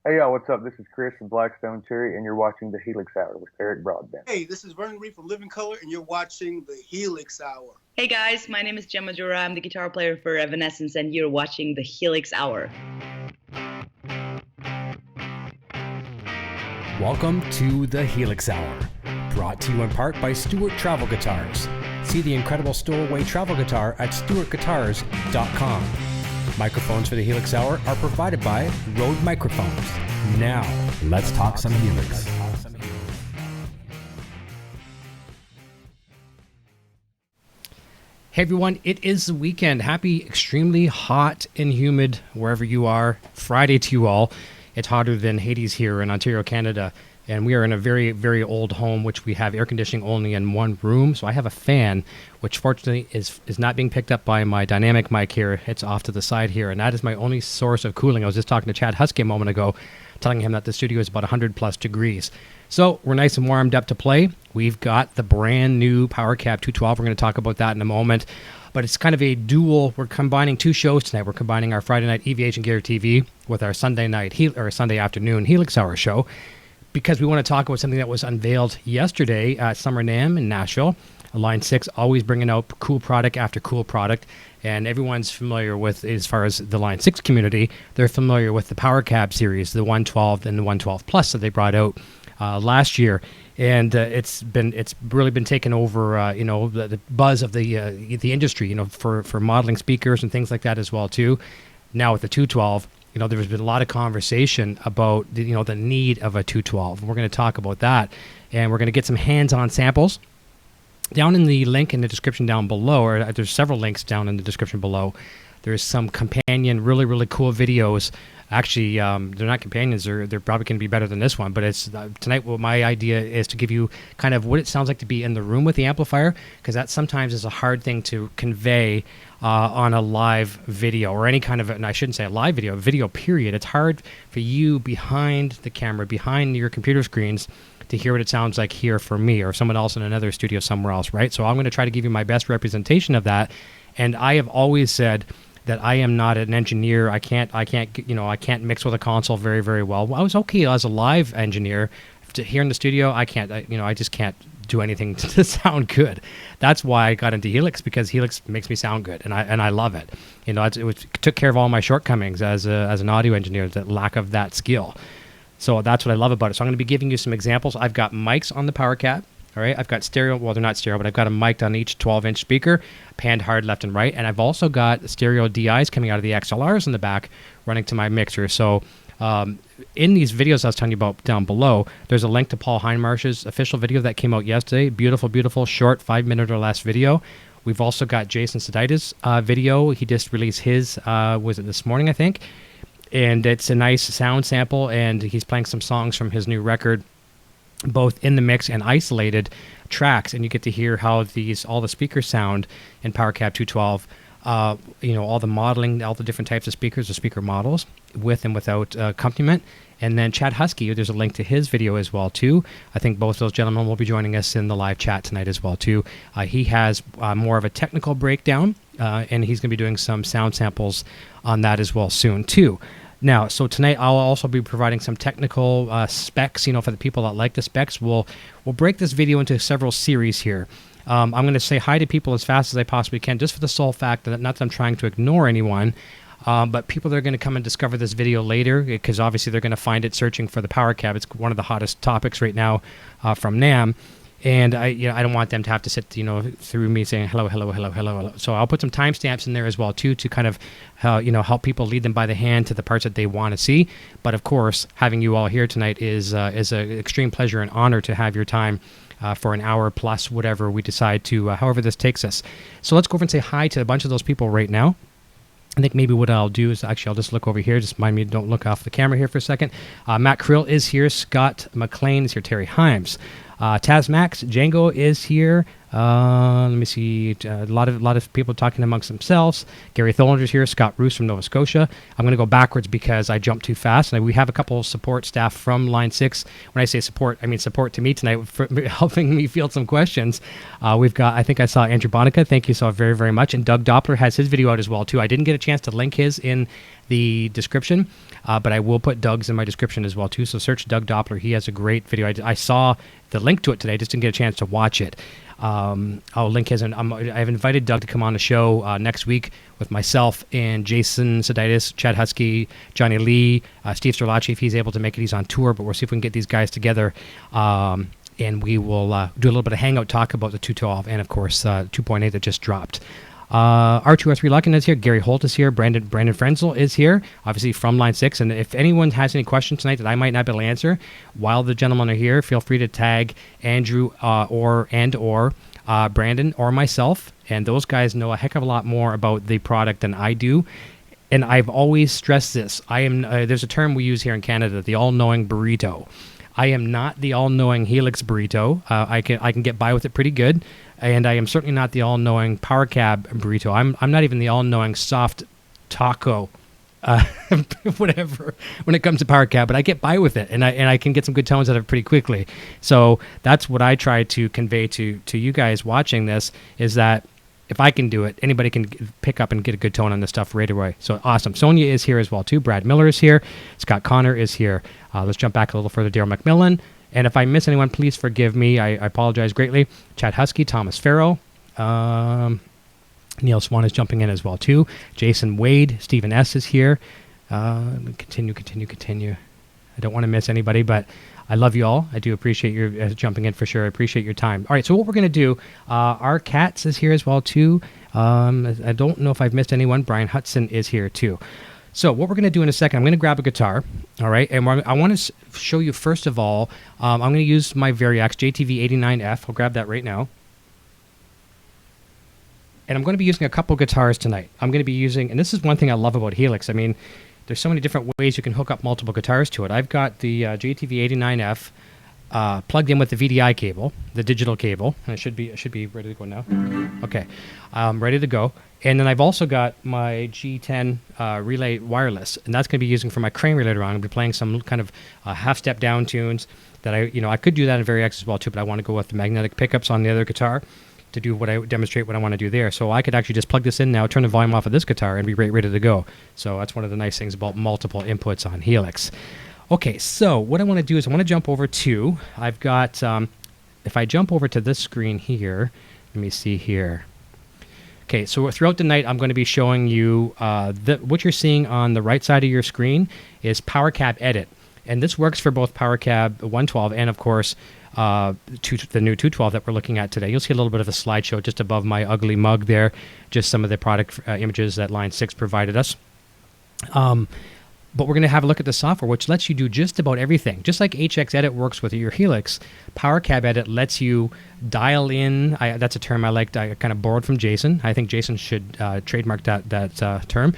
Hey y'all, what's up? This is Chris from Blackstone Cherry, and you're watching the Helix Hour with Eric Broadbent. Hey, this is Vernon Reed from Living Color, and you're watching the Helix Hour. Hey guys, my name is Gemma Jura. I'm the guitar player for Evanescence, and you're watching the Helix Hour. Welcome to the Helix Hour, brought to you in part by Stewart Travel Guitars. See the incredible stowaway travel guitar at stewartguitars.com. Microphones for the Helix Hour are provided by RØDE Microphones. Now, let's talk some Helix. Hey everyone, it is the weekend. Happy, extremely hot and humid wherever you are. Friday to you all. It's hotter than Hades here in Ontario, Canada. And we are in a very, very old home, which we have air conditioning only in one room. So I have a fan, which fortunately is not being picked up by my dynamic mic here. It's off to the side here. And that is my only source of cooling. I was just talking to Chad Huskey a moment ago, telling him that the studio is about 100 plus degrees. So we're nice and warmed up to play. We've got the brand new Powercab 212. We're going to talk about that in a moment. But it's kind of a dual. We're combining two shows tonight. We're combining our Friday night evhgeartv with our Sunday night or Sunday afternoon Helix Hour show, because we want to talk about something that was unveiled yesterday at Summer NAMM in Nashville. Line 6 always bringing out cool product after cool product, and everyone's familiar with, as far as the Line 6 community, they're familiar with the Powercab series, the 112 and the 112 Plus that they brought out last year. And it's really been taken over, the buzz of the industry, for modeling speakers and things like that as well too. Now with the 212, there's been a lot of conversation about the need of a 212. And we're going to talk about that, and we're going to get some hands-on samples down in the link in the description down below, or there's several links down in the description below. There's some companion, really, really cool videos. Actually, they're not companions. They're probably going to be better than this one. But it's tonight. What my idea is to give you kind of what it sounds like to be in the room with the amplifier, because that sometimes is a hard thing to convey on a live video or any kind of. And I shouldn't say a live video period. It's hard for you behind the camera, behind your computer screens, to hear what it sounds like here for me or someone else in another studio somewhere else, right? So I'm going to try to give you my best representation of that. And I have always said that I am not an engineer. I can't mix with a console very, very well. I was okay as a live engineer. Here in the studio, I can't. I just can't do anything to sound good. That's why I got into Helix, because Helix makes me sound good, and I love it. It took care of all my shortcomings as an audio engineer, the lack of that skill. So that's what I love about it. So I'm going to be giving you some examples. I've got mics on the Powercab. All right, I've got stereo. Well, they're not stereo, but I've got a mic on each 12-inch speaker, panned hard left and right. And I've also got stereo DIs coming out of the XLRs in the back, running to my mixer. So in these videos I was telling you about down below, there's a link to Paul Hindmarsh's official video that came out yesterday. Beautiful, beautiful, short, 5-minute or less video. We've also got Jason Sadites' video. He just released his, was it this morning, I think? And it's a nice sound sample, and he's playing some songs from his new record, both in the mix and isolated tracks, and you get to hear how all the speakers sound in Powercab 212. All the modeling, all the different types of speakers, the speaker models, with and without accompaniment. And then Chad Huskey, there's a link to his video as well too. I think both those gentlemen will be joining us in the live chat tonight as well too. He has more of a technical breakdown, and he's going to be doing some sound samples on that as well soon too. Now, so tonight I'll also be providing some technical specs, for the people that like the specs. We'll break this video into several series here. I'm going to say hi to people as fast as I possibly can, just for the sole fact that, not that I'm trying to ignore anyone, but people that are going to come and discover this video later, because obviously they're going to find it searching for the Powercab. It's one of the hottest topics right now from NAMM. And I don't want them to have to sit, through me saying hello, hello, hello, hello, hello. So I'll put some timestamps in there as well too, to kind of, help people, lead them by the hand to the parts that they want to see. But of course, having you all here tonight is an extreme pleasure and honor to have your time for an hour plus, whatever we decide to, however this takes us. So let's go over and say hi to a bunch of those people right now. I think maybe what I'll do is I'll just look over here. Just mind me, don't look off the camera here for a second. Matt Krill is here. Scott McLean is here. Terry Himes. Taz Max, Django is here. Let me see. A lot of people talking amongst themselves. Gary Thollinger's here. Scott Roos from Nova Scotia. I'm going to go backwards because I jumped too fast. And we have a couple of support staff from Line 6. When I say support, I mean support to me tonight for helping me field some questions. We've got, I think I saw Andrew Bonica. Thank you so very, very much. And Doug Doppler has his video out as well, too. I didn't get a chance to link his in the description, but I will put Doug's in my description as well, too. So search Doug Doppler. He has a great video. I saw the link to it today. Just didn't get a chance to watch it. I'll link his. I've invited Doug to come on the show next week with myself and Jason Sadites, Chad Huskey, Johnny Lee, Steve Storlacci, if he's able to make it. He's on tour, but we'll see if we can get these guys together. And we will do a little bit of hangout talk about the 212 and, of course, 2.8 that just dropped. R2R3 Luckin is here. Gary Holt is here. Brandon Frenzel is here, obviously from Line 6. And if anyone has any questions tonight that I might not be able to answer while the gentlemen are here, feel free to tag Andrew or Brandon or myself. And those guys know a heck of a lot more about the product than I do. And I've always stressed this. There's a term we use here in Canada, the all-knowing burrito. I am not the all-knowing HELIX burrito. I can get by with it pretty good. And I am certainly not the all-knowing Powercab burrito. I'm not even the all-knowing soft taco, whatever, when it comes to Powercab. But I get by with it, and I can get some good tones out of it pretty quickly. So that's what I try to convey to you guys watching this, is that if I can do it, anybody can pick up and get a good tone on this stuff right away. So awesome. Sonia is here as well, too. Brad Miller is here. Scott Connor is here. Let's jump back a little further. Daryl McMillan. And if I miss anyone, please forgive me. I apologize greatly. Chad Huskey, Thomas Farrow. Neil Swan is jumping in as well, too. Jason Wade. Stephen S. is here. Continue. I don't want to miss anybody, but I love you all. I do appreciate your jumping in for sure. I appreciate your time. All right, so what we're going to do, our Cats is here as well, too. I don't know if I've missed anyone. Brian Hudson is here, too. So what we're going to do in a second, I'm going to grab a guitar, all right? And I want to show you, first of all, I'm going to use my Variax JTV-89F. I'll grab that right now. And I'm going to be using a couple guitars tonight. I'm going to be using, and this is one thing I love about HELIX. I mean, there's so many different ways you can hook up multiple guitars to it. I've got the JTV-89F plugged in with the VDI cable, the digital cable. And it should be ready to go now. Okay, ready to go. And then I've also got my G10 relay wireless, and that's going to be using for my Kramer later on. I'm going to be playing some kind of half-step down tunes that I could do that in Variax as well too, but I want to go with the magnetic pickups on the other guitar to do demonstrate what I want to do there. So I could actually just plug this in now, turn the volume off of this guitar, and be ready to go. So that's one of the nice things about multiple inputs on HELIX. Okay, so what I want to do is I want to jump over to, I've got, if I jump over to this screen here, let me see here. Okay, so throughout the night, I'm going to be showing you what you're seeing on the right side of your screen is Powercab Edit. And this works for both Powercab 112 and, of course, the new 212 that we're looking at today. You'll see a little bit of a slideshow just above my ugly mug there, just some of the product images that Line 6 provided us. But we're going to have a look at the software, which lets you do just about everything. Just like HX Edit works with your HELIX, Powercab Edit lets you dial in. That's a term I liked. I kind of borrowed from Jason. I think Jason should trademark that term.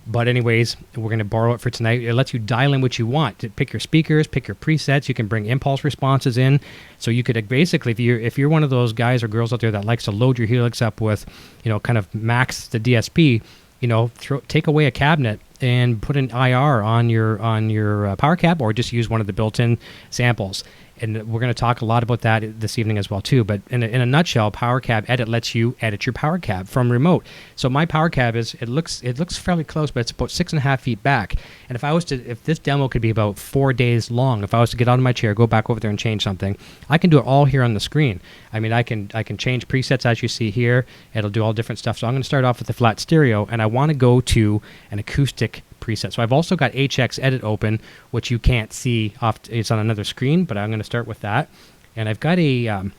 But anyways, we're going to borrow it for tonight. It lets you dial in what you want. Pick your speakers, pick your presets. You can bring impulse responses in. So you could basically, if you're one of those guys or girls out there that likes to load your HELIX up with, kind of max the DSP, take away a cabinet and put an IR on your Powercab, or just use one of the built-in samples. And we're going to talk a lot about that this evening as well too. But in a nutshell, Powercab Edit lets you edit your Powercab from remote. So my Powercab it looks fairly close, but it's about 6.5 feet back. And if this demo could be about 4 days long, if I was to get out of my chair, go back over there and change something, I can do it all here on the screen. I mean, I can change presets as you see here. It'll do all different stuff. So I'm going to start off with the flat stereo, and I want to go to an acoustic preset. So I've also got HX Edit open, which you can't see it's on another screen, but I'm going to start with that. And I've got a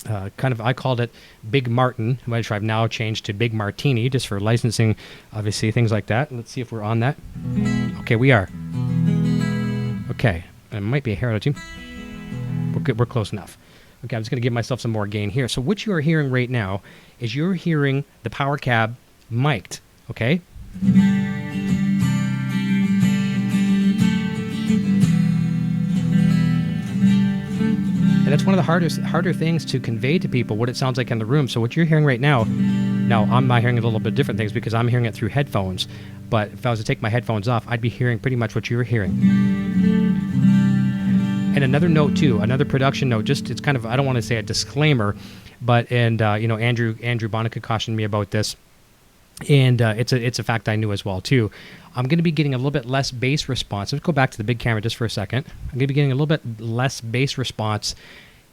I called it Big Martin, which I've now changed to Big Martini, just for licensing, obviously, things like that. Let's see if we're on that. Okay, we are. Okay, it might be a hair or two. We're close enough. Okay, I'm just going to give myself some more gain here. So what you are hearing right now is you're hearing the Powercab mic'd, okay? And that's one of the harder things to convey to people, what it sounds like in the room. So what you're hearing right now, I'm not hearing a little bit different things because I'm hearing it through headphones. But if I was to take my headphones off, I'd be hearing pretty much what you were hearing. And another note too, another production note, just it's kind of, I don't want to say a disclaimer, but Andrew Bonica cautioned me about this, and it's a fact I knew as well too. I'm going to be getting a little bit less bass response. Let's go back to the big camera just for a second. I'm going to be getting a little bit less bass response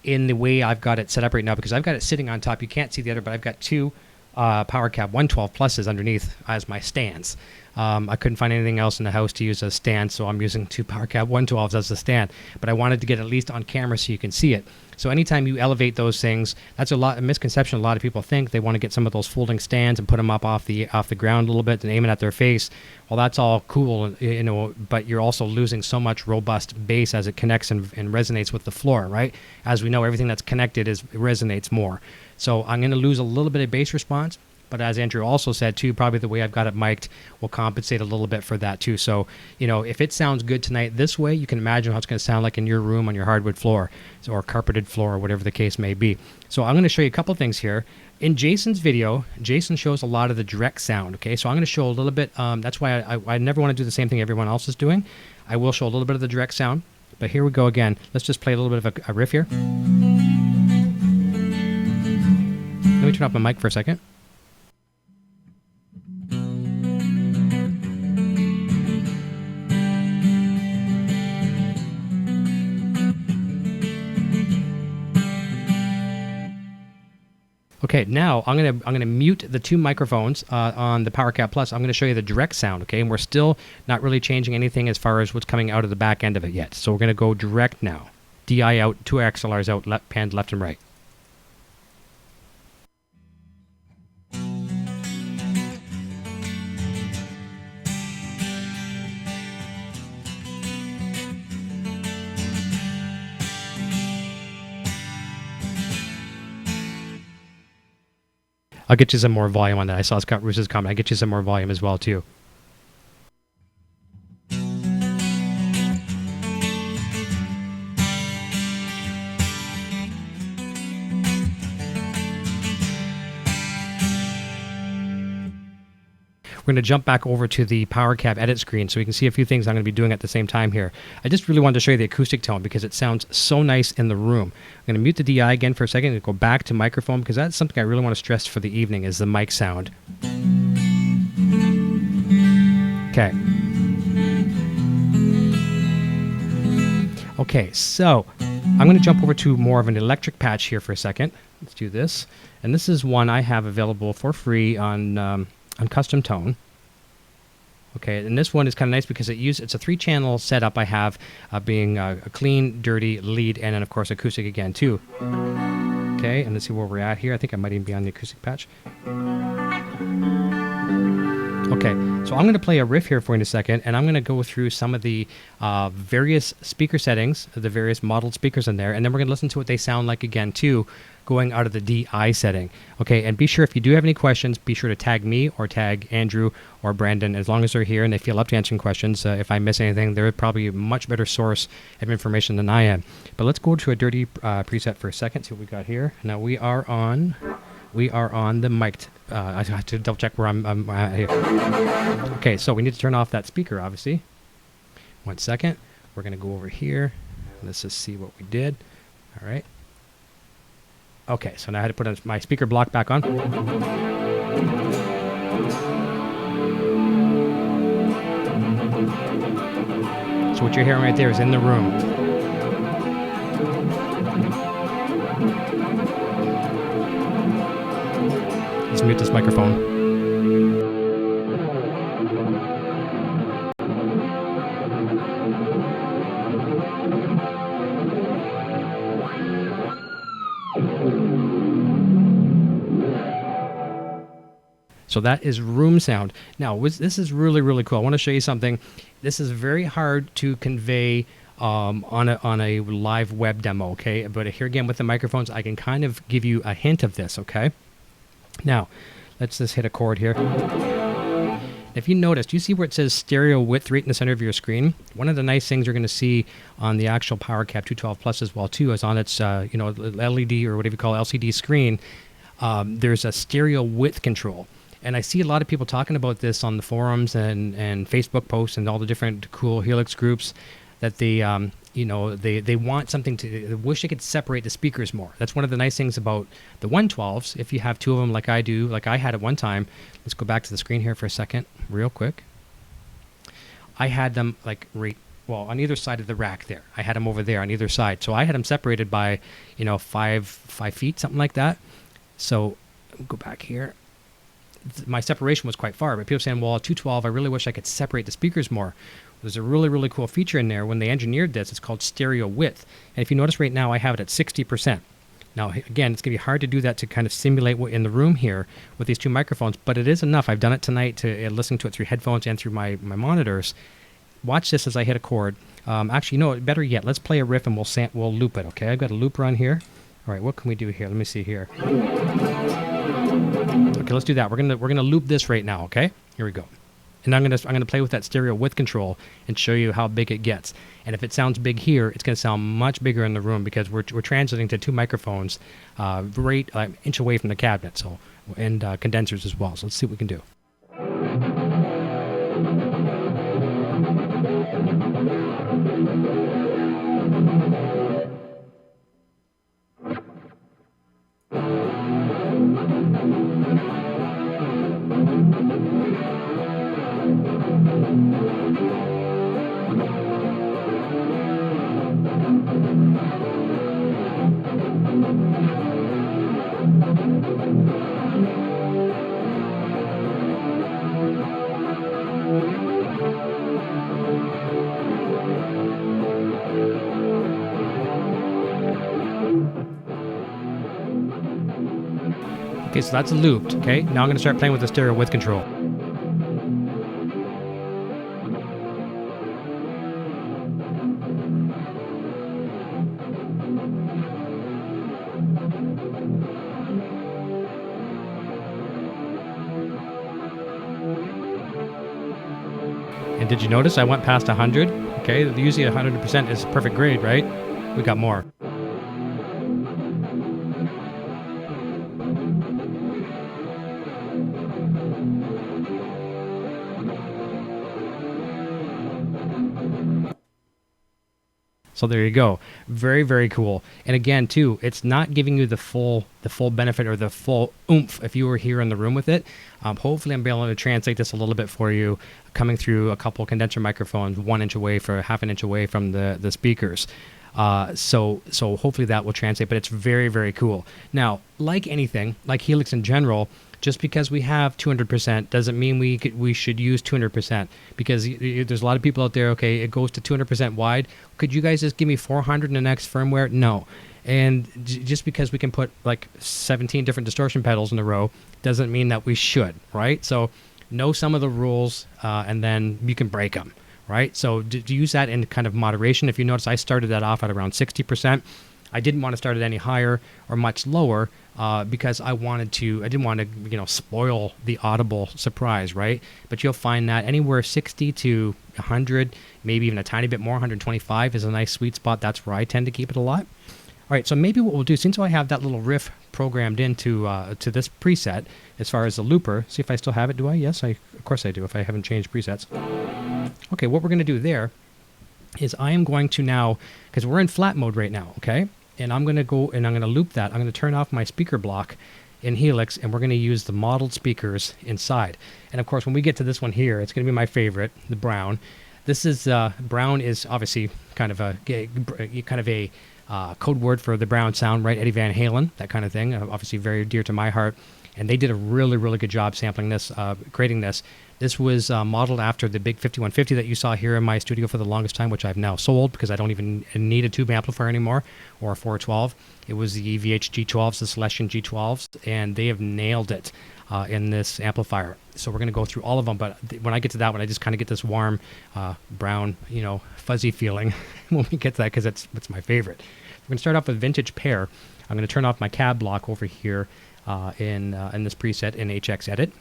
in the way I've got it set up right now, because I've got it sitting on top. You can't see the other, but I've got two Powercab 112 pluses underneath as my stands. I couldn't find anything else in the house to use as stand, so I'm using two Powercab 112s as the stand. But I wanted to get at least on camera so you can see it. So anytime you elevate those things, that's a misconception. A lot of people think they want to get some of those folding stands and put them up off the ground a little bit and aim it at their face. Well, that's all cool, but you're also losing so much robust bass as it connects and resonates with the floor, right? As we know, everything that's connected resonates more. So I'm going to lose a little bit of bass response. But as Andrew also said too, probably the way I've got it mic'd will compensate a little bit for that too. So, if it sounds good tonight this way, you can imagine how it's going to sound like in your room on your hardwood floor or carpeted floor or whatever the case may be. So I'm going to show you a couple things here. In Jason's video, Jason shows a lot of the direct sound, okay? So I'm going to show a little bit. That's why I never want to do the same thing everyone else is doing. I will show a little bit of the direct sound. But here we go again. Let's just play a little bit of a riff here. Let me turn off my mic for a second. Okay, now I'm gonna mute the two microphones on the Powercab Plus. I'm gonna show you the direct sound, okay? And we're still not really changing anything as far as what's coming out of the back end of it yet. So we're gonna go direct now. DI out, two XLRs out, panned left and right. I'll get you some more volume on that. I saw Scott Roos's comment. I'll get you some more volume as well, too. We're going to jump back over to the Powercab edit screen so we can see a few things I'm going to be doing at the same time here. I just really wanted to show you the acoustic tone because it sounds so nice in the room. I'm going to mute the DI again for a second and go back to microphone because that's something I really want to stress for the evening is the mic sound. Okay. Okay, so I'm going to jump over to more of an electric patch here for a second. Let's do this. And this is one I have available for free on Custom Tone. Okay, and this one is kind of nice because it's a 3-channel setup I have, being a clean, dirty, lead, and then of course acoustic again too. Okay, and let's see where we're at here. I think I might even be on the acoustic patch. Okay, so I'm going to play a riff here for you in a second, and I'm going to go through some of the various speaker settings, the various modeled speakers in there, and then we're going to listen to what they sound like again too, going out of the DI setting. Okay, and be sure if you do have any questions, be sure to tag me or tag Andrew or Brandon as long as they're here and they feel up to answering questions. If I miss anything, they're probably a much better source of information than I am. But let's go to a dirty preset for a second, see what we got here. Now we are on the mic. I have to double check where I'm here. Okay, so we need to turn off that speaker, obviously. 1 second. We're going to go over here. Let's just see what we did. All right. Okay, so now I had to put my speaker block back on. So what you're hearing right there is in the room. Let's mute this microphone. So that is room sound. Now, this is really, really cool. I want to show you something. This is very hard to convey on a live web demo, okay? But here again with the microphones, I can kind of give you a hint of this, okay? Now, let's just hit a chord here. If you notice, do you see where it says stereo width right in the center of your screen? One of the nice things you're going to see on the actual Powercab 212 Plus as well too is on its LED or whatever you call LCD screen. There's a stereo width control. And I see a lot of people talking about this on the forums and Facebook posts and all the different cool Helix groups that they want something to, they wish they could separate the speakers more. That's one of the nice things about the 112s. If you have two of them like I do, like I had at one time, let's go back to the screen here for a second, real quick. I had them like on either side of the rack there. I had them over there on either side. So I had them separated by, 5 feet, something like that. So go back here. My separation was quite far, but people saying, well, 212, I really wish I could separate the speakers more. There's a really, really cool feature in there. When they engineered this, it's called stereo width. And if you notice right now, I have it at 60%. Now, again, it's going to be hard to do that to kind of simulate what in the room here with these two microphones, but it is enough. I've done it tonight to listen to it through headphones and through my monitors. Watch this as I hit a chord. Actually, better yet, let's play a riff and we'll loop it, okay? I've got a looper on here. All right, what can we do here? Let me see here. Okay, let's do that. We're gonna loop this right now, okay? Here we go. And I'm gonna play with that stereo width control and show you how big it gets. And if it sounds big here, it's gonna sound much bigger in the room because we're transiting to two microphones, right inch away from the cabinet. So and condensers as well. So let's see what we can do. Okay, so that's looped, okay? Now I'm going to start playing with the stereo width control. And did you notice I went past 100? Okay, usually 100% is perfect grade, right? We got more. So there you go. Very, very cool. And again, too, it's not giving you the full benefit or the full oomph if you were here in the room with it. Hopefully, I'm able to translate this a little bit for you, coming through a couple condenser microphones, 1 inch away for half an inch away from the speakers. So hopefully that will translate, but it's very, very cool. Now, like anything, like Helix in general, just because we have 200% doesn't mean we should use 200%, because there's a lot of people out there, okay, it goes to 200% wide. Could you guys just give me 400 in the next firmware? No. And just because we can put like 17 different distortion pedals in a row doesn't mean that we should, right? So know some of the rules, and then you can break them, right? So to use that in kind of moderation. If you notice, I started that off at around 60%. I didn't want to start it any higher or much lower because I didn't want to, spoil the audible surprise, right? But you'll find that anywhere 60 to 100, maybe even a tiny bit more, 125 is a nice sweet spot. That's where I tend to keep it a lot. All right, so maybe what we'll do, since I have that little riff programmed into to this preset, as far as the looper, see if I still have it, do I? Yes, of course I do, if I haven't changed presets. Okay, what we're going to do there is I am going to now, because we're in flat mode right now, okay? And I'm going to go and I'm going to loop that. I'm going to turn off my speaker block in Helix, and we're going to use the modeled speakers inside. And of course, when we get to this one here, it's going to be my favorite, the brown. This is, brown is obviously kind of a code word for the brown sound, right? Eddie Van Halen, that kind of thing. Obviously very dear to my heart. And they did a really, really good job sampling this, creating this. This was modeled after the big 5150 that you saw here in my studio for the longest time, which I've now sold because I don't even need a tube amplifier anymore, or a 412. It was the EVH G12s, the Celestion G12s, and they have nailed it in this amplifier. So we're going to go through all of them, but when I get to that one, I just kind of get this warm, brown, fuzzy feeling when we get to that, because it's my favorite. We're going to start off with Vintage Pair. I'm going to turn off my cab block over here in this preset in HX Edit.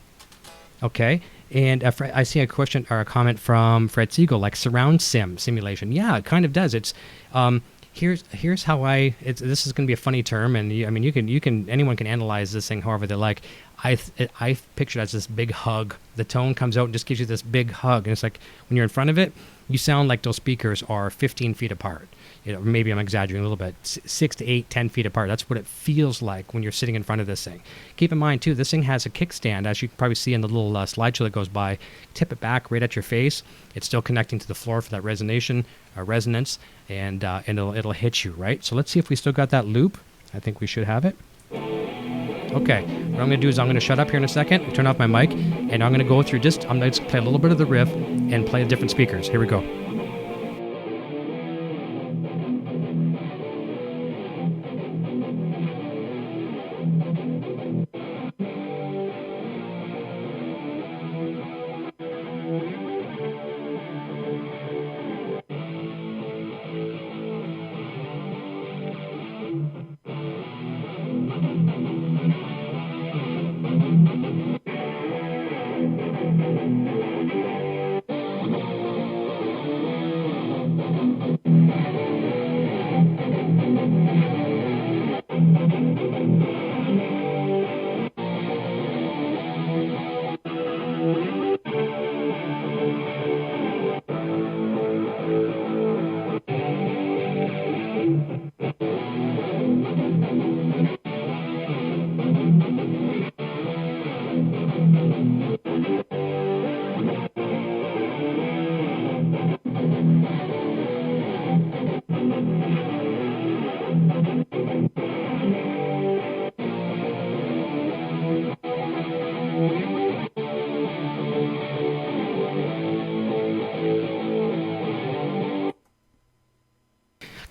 Okay. And I see a question or a comment from Fred Siegel, like surround simulation. Yeah, it kind of does. It's here's how this is going to be a funny term, and I mean anyone can analyze this thing however they like. I picture it as this big hug. The tone comes out and just gives you this big hug, and it's like when you're in front of it, you sound like those speakers are 15 feet apart. Maybe I'm exaggerating a little bit, 6 to 8, 10 feet apart. That's what it feels like when you're sitting in front of this thing. Keep in mind, too, this thing has a kickstand, as you can probably see in the little slideshow that goes by. Tip it back right at your face. It's still connecting to the floor for that resonance, and it'll hit you, right? So let's see if we still got that loop. I think we should have it. Okay, what I'm going to do is I'm going to shut up here in a second, turn off my mic, and I'm going to go through I'm going to play a little bit of the riff and play the different speakers. Here we go.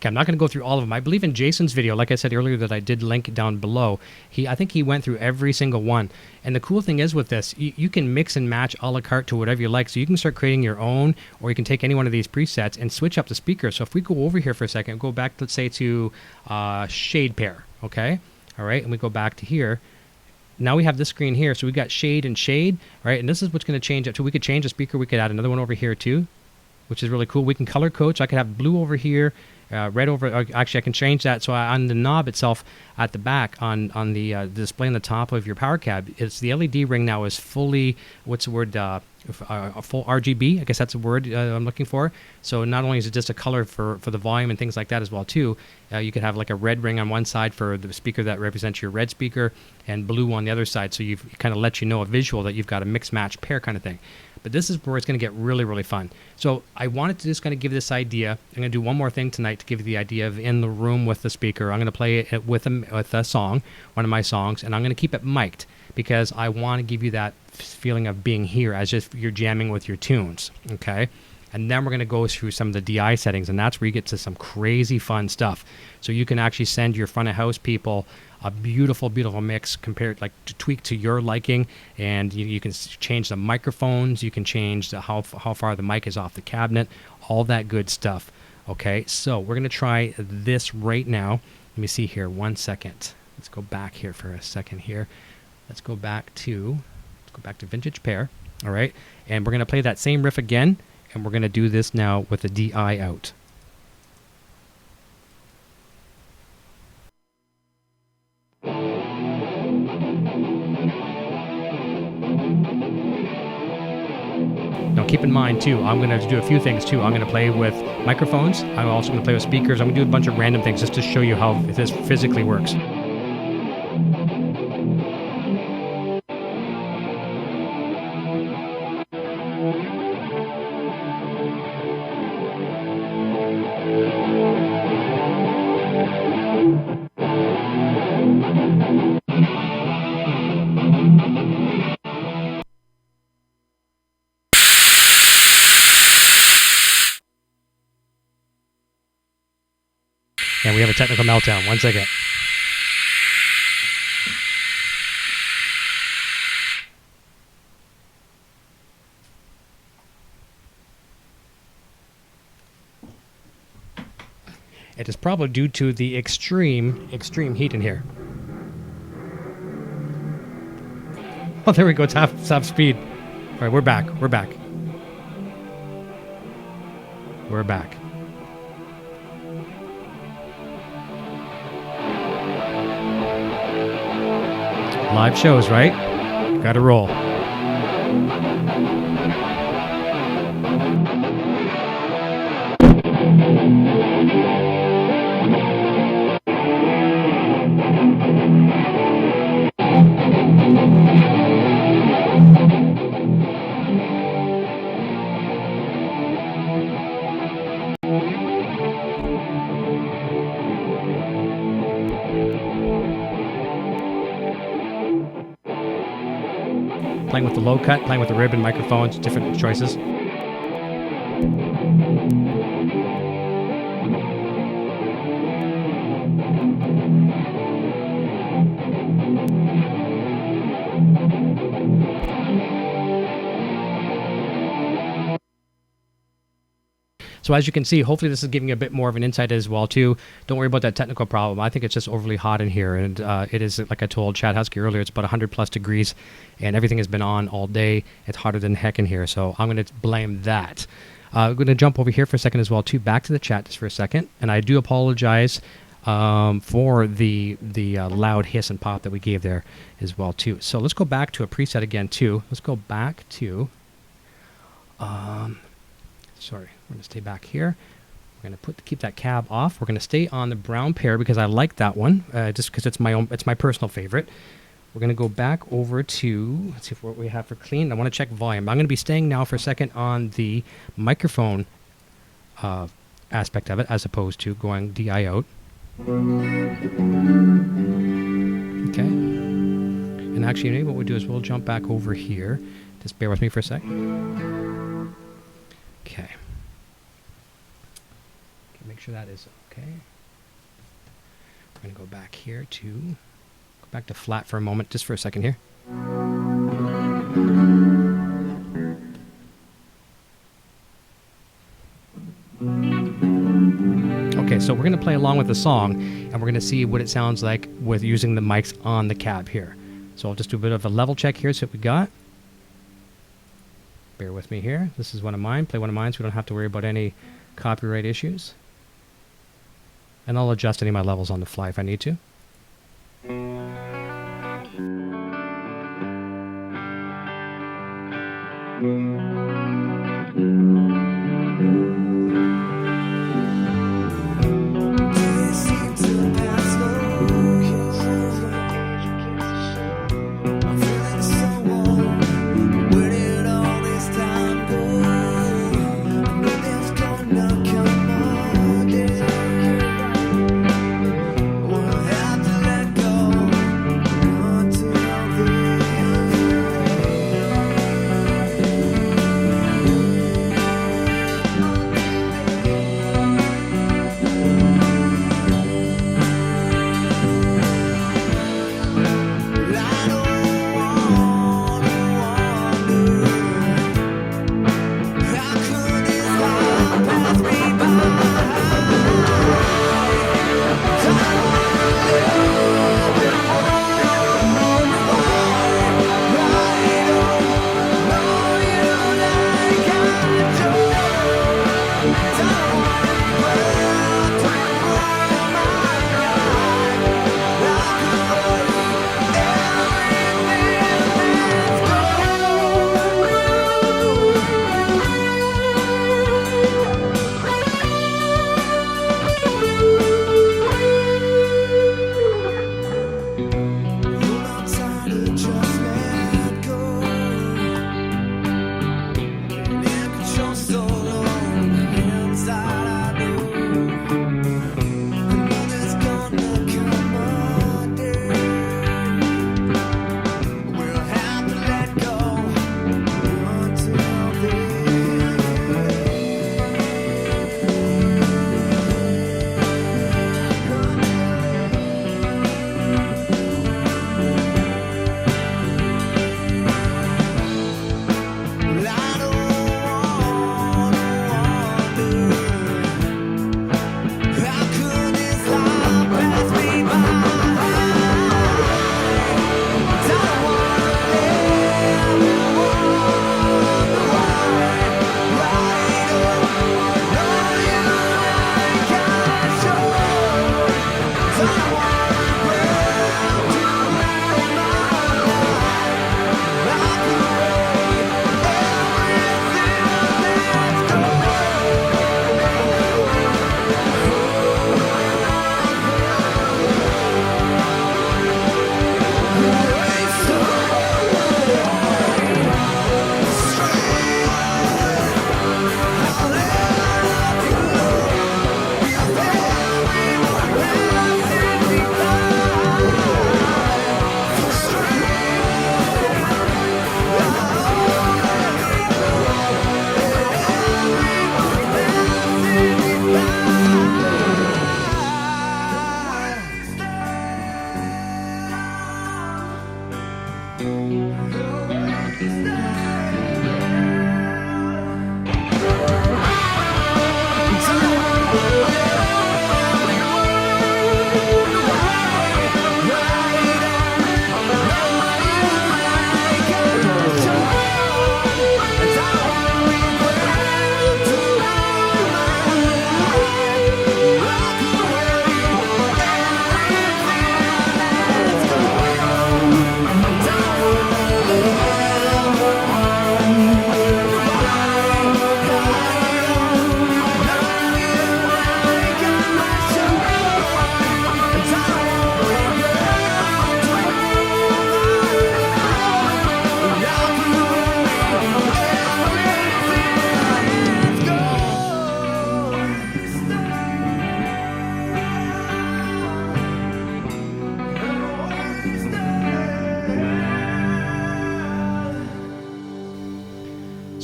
Okay, I'm not going to go through all of them. I believe in Jason's video, like I said earlier, that I did link down below, I think he went through every single one. And the cool thing is with this, you can mix and match a la carte to whatever you like. So you can start creating your own, or you can take any one of these presets and switch up the speaker. So if we go over here for a second, go back, let's say, to shade pair, okay? All right, and we go back to here. Now we have this screen here, so we got shade and shade, right? And this is what's going to change it. So we could change the speaker. We could add another one over here too, which is really cool. We can color code. So I could have blue over here, red over. Actually, I can change that. So on the knob itself at the back, on the display on the top of your Powercab, it's the LED ring now is fully, what's the word? Full RGB. I guess that's a word I'm looking for. So not only is it just a color for the volume and things like that as well too. You could have like a red ring on one side for the speaker that represents your red speaker, and blue on the other side. So you've kind of let you know a visual that you've got a mix match pair kind of thing. But this is where it's going to get really, really fun. So I wanted to just kind of give this idea. I'm going to do one more thing tonight to give you the idea of in the room with the speaker. I'm going to play it with a song, one of my songs, and I'm going to keep it mic'd because I want to give you that feeling of being here as if you're jamming with your tunes, okay? And then we're going to go through some of the DI settings, and that's where you get to some crazy fun stuff. So you can actually send your front of house people a beautiful, beautiful mix compared, like, to tweak to your liking, and you can change the microphones, you can change how far the mic is off the cabinet, all that good stuff. Okay, so we're going to try this right now. Let me see here, 1 second. Let's go back here for a second here. Let's go back to Vintage Pair, all right? And we're going to play that same riff again, and we're going to do this now with the DI out. Now keep in mind too, I'm going to do a few things too. I'm going to play with microphones. I'm also going to play with speakers. I'm going to do a bunch of random things just to show you how this physically works. And we have a technical meltdown. 1 second. It is probably due to the extreme heat in here. Oh, there we go. It's half speed. right, we're back. We're back. We're back. Live shows, right? Gotta roll. Playing with the low cut, playing with the ribbon microphones, different choices. So as you can see, hopefully this is giving you a bit more of an insight as well too. Don't worry about that technical problem. I think it's just overly hot in here, and it is, like I told Chad Huskey earlier, it's about 100 plus degrees, and everything has been on all day. It's hotter than heck in here, so I'm going to blame that. I'm going to jump over here for a second as well too, back to the chat just for a second, and I do apologize for the loud hiss and pop that we gave there as well too. So let's go back to a preset again too. Let's go back to sorry, we're going to stay back here. We're going to keep that cab off. We're going to stay on the brown pair because I like that one, just because it's my personal favorite. We're going to go back over to, let's see what we have for clean. I want to check volume. I'm going to be staying now for a second on the microphone aspect of it, as opposed to going DI out. Okay. And actually, maybe what we'll do is we'll jump back over here. Just bear with me for a sec. Okay. Make sure that is okay. We're going to go back here to flat for a moment, just for a second here. Okay, so we're going to play along with the song, and we're going to see what it sounds like with using the mics on the cab here. So I'll just do a bit of a level check here, see what we got. Bear with me here. This is one of mine. Play one of mine so we don't have to worry about any copyright issues. And I'll adjust any of my levels on the fly if I need to.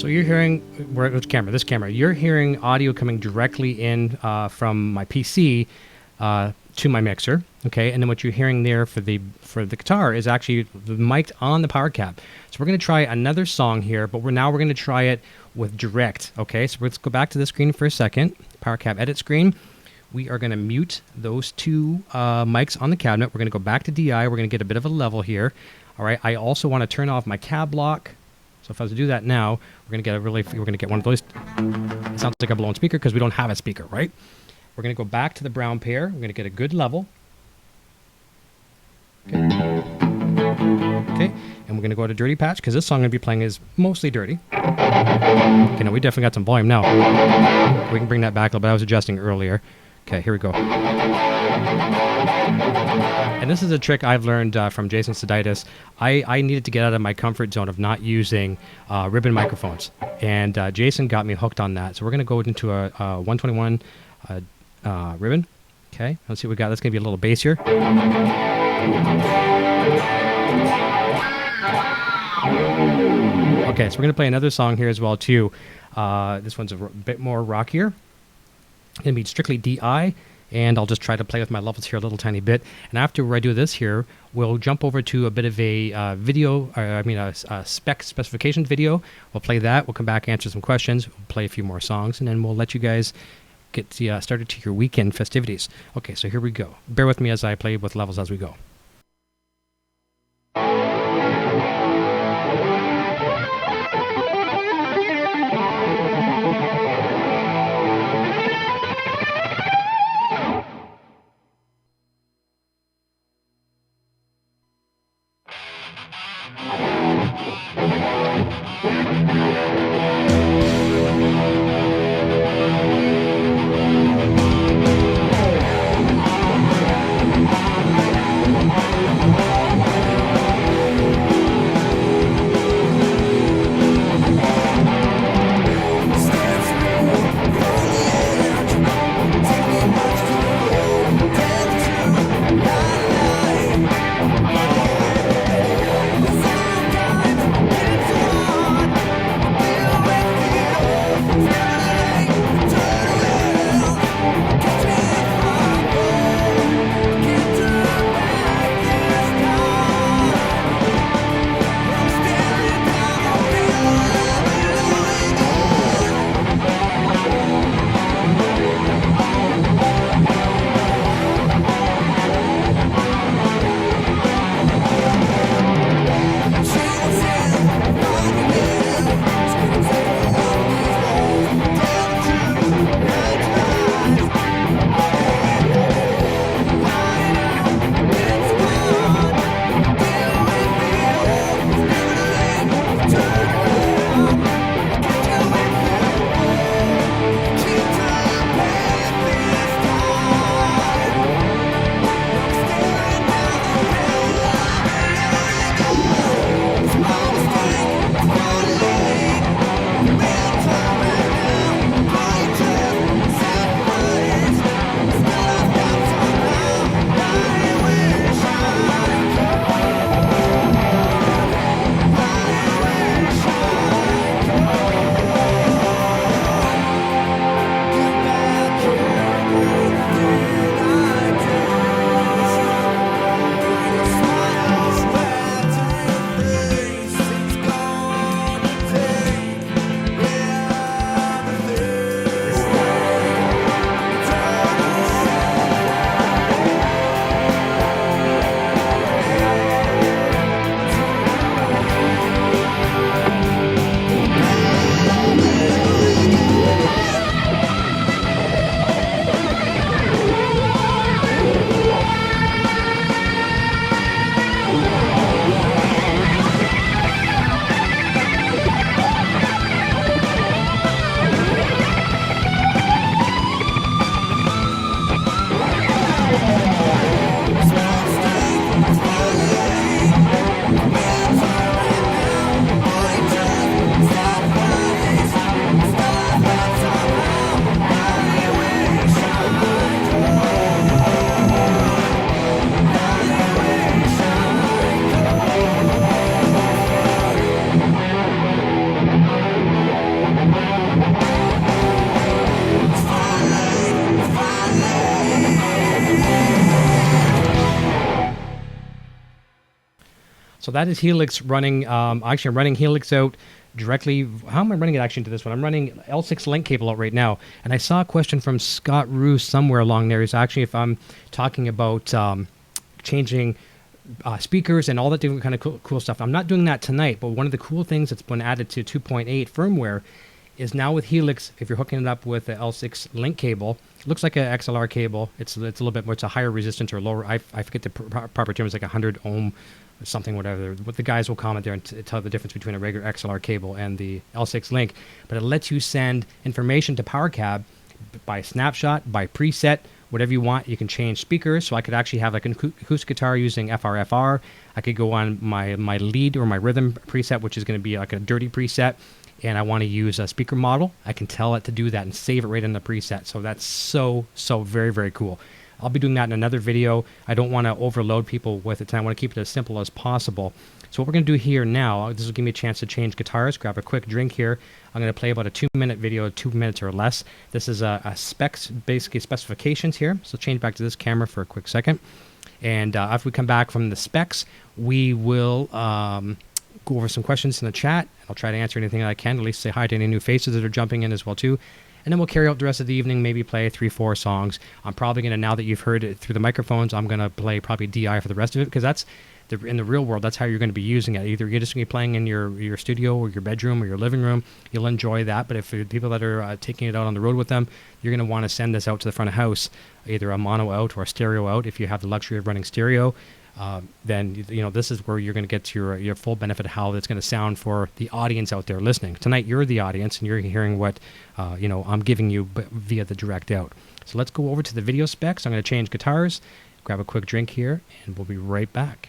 So you're hearing, which camera? This camera. You're hearing audio coming directly in from my PC to my mixer, okay? And then what you're hearing there for the guitar is actually mic'd on the Powercab. So we're going to try another song here, but we're going to try it with direct, okay? So let's go back to the screen for a second. Powercab edit screen. We are going to mute those two mics on the cabinet. We're going to go back to DI. We're going to get a bit of a level here. All right. I also want to turn off my cab lock. So if I was to do that now, we're going to get one of those. It sounds like a blown speaker because we don't have a speaker, right? We're going to go back to the brown pair. We're going to get a good level. Okay. Okay. And we're going to go to Dirty Patch because this song I'm going to be playing is mostly dirty. Okay, no, we definitely got some volume now. We can bring that back a little bit. I was adjusting earlier. Okay, here we go. And this is a trick I've learned from Jason Sadites. I needed to get out of my comfort zone of not using ribbon microphones. And Jason got me hooked on that. So we're going to go into a 121 ribbon. Okay, let's see what we got. That's going to be a little bassier. Okay, so we're going to play another song here as well, too. This one's a bit more rockier. It's going to be strictly DI, and I'll just try to play with my levels here a little tiny bit. And after I do this here, we'll jump over to a bit of a a specifications video. We'll play that. We'll come back, answer some questions. We'll play a few more songs, and then we'll let you guys get started to your weekend festivities. Okay, so here we go. Bear with me as I play with levels as we go. So that is Helix running. Actually, I'm running Helix out directly. How am I running it actually into this one? I'm running L6 link cable out right now. And I saw a question from Scott Roos somewhere along there. Is actually if I'm talking about changing speakers and all that different kind of cool stuff. I'm not doing that tonight, but one of the cool things that's been added to 2.8 firmware is now with Helix, if you're hooking it up with the L6 link cable, it looks like an XLR cable. It's a little bit more, it's a higher resistance or lower, I forget the proper term, it's like 100 ohm or something, whatever. What the guys will comment there and tell the difference between a regular XLR cable and the L6 link. But it lets you send information to Powercab by snapshot, by preset, whatever you want. You can change speakers, so I could actually have like an acoustic guitar using FR. I could go on my lead or my rhythm preset, which is going to be like a dirty preset, and I want to use a speaker model. I can tell it to do that and save it right in the preset. So that's so very, very cool. I'll be doing that in another video. I don't want to overload people with it. I want to keep it as simple as possible. So what we're going to do here now, this will give me a chance to change guitars, grab a quick drink here. I'm going to play about a 2-minute video, 2 minutes or less. This is a specs, basically specifications here. So change back to this camera for a quick second. And after we come back from the specs, we will go over some questions in the chat. I'll try to answer anything that I can, at least say hi to any new faces that are jumping in as well too. And then we'll carry out the rest of the evening, maybe play 3-4 songs. I'm probably going to, now that you've heard it through the microphones, I'm going to play probably DI for the rest of it, because that's in the real world, that's how you're going to be using it. Either you're just going to be playing in your studio or your bedroom or your living room. You'll enjoy that. But if people that are taking it out on the road with them, you're going to want to send this out to the front of house, either a mono out or a stereo out. If you have the luxury of running stereo, then this is where you're going to get your full benefit of how it's going to sound for the audience out there listening. Tonight, you're the audience, and you're hearing what I'm giving you via the direct out. So let's go over to the video specs. I'm going to change guitars, grab a quick drink here, and we'll be right back.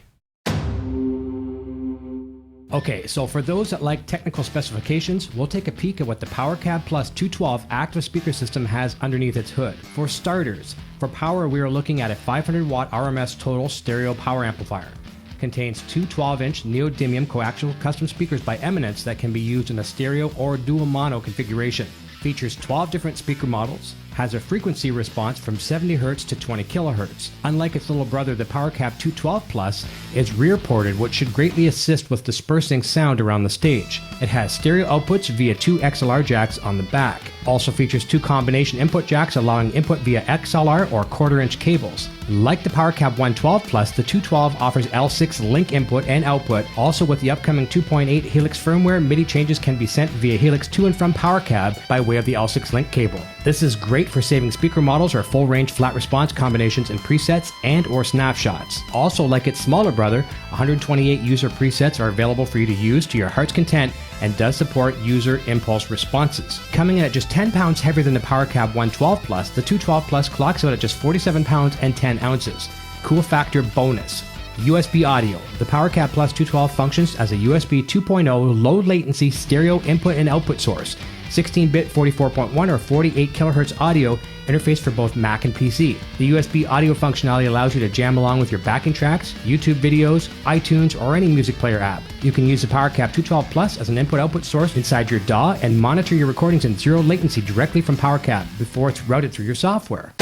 Okay, so for those that like technical specifications, we'll take a peek at what the Powercab Plus 212 active speaker system has underneath its hood. For starters, for power, we are looking at a 500 watt RMS total stereo power amplifier. Contains two 12-inch neodymium coaxial custom speakers by Eminence that can be used in a stereo or dual mono configuration. Features 12 different speaker models. Has a frequency response from 70 Hz to 20 kHz. Unlike its little brother, the Powercab 212 Plus is rear-ported, which should greatly assist with dispersing sound around the stage. It has stereo outputs via two XLR jacks on the back. Also features two combination input jacks allowing input via XLR or quarter-inch cables. Like the Powercab 112 Plus, the 212 offers L6 link input and output. Also with the upcoming 2.8 Helix firmware, MIDI changes can be sent via Helix to and from Powercab by way of the L6 link cable. This is great for saving speaker models or full-range flat response combinations in presets and or snapshots. Also, like its smaller brother, 128 user presets are available for you to use to your heart's content and does support user impulse responses. Coming in at just 10 pounds heavier than the Powercab 112 Plus, the 212 Plus clocks out at just 47 pounds and 10 ounces. Cool factor bonus. USB audio. The Powercab Plus 212 functions as a USB 2.0 low latency stereo input and output source. 16-bit 44.1 or 48 kHz audio interface for both Mac and PC. The USB audio functionality allows you to jam along with your backing tracks, YouTube videos, iTunes, or any music player app. You can use the Powercab 212 Plus as an input-output source inside your DAW and monitor your recordings in zero latency directly from Powercab before it's routed through your software.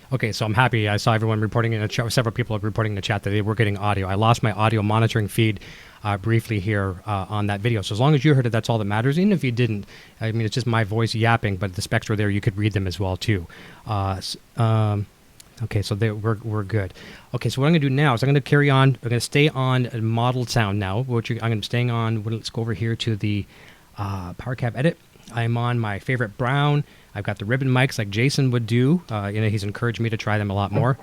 Okay, so I'm happy. I saw everyone reporting in the chat, several people reporting in the chat that they were getting audio. I lost my audio monitoring feed briefly here on that video. So as long as you heard it, that's all that matters. Even if you didn't, I mean, it's just my voice yapping, but the specs were there. You could read them as well, too. Okay, so we're good. Okay, so what I'm going to do now is I'm going to carry on. I'm going to stay on modeled sound now, which I'm going to be staying on. Let's go over here to the Powercab edit. I'm on my favorite brown. I've got the ribbon mics like Jason would do. He's encouraged me to try them a lot more.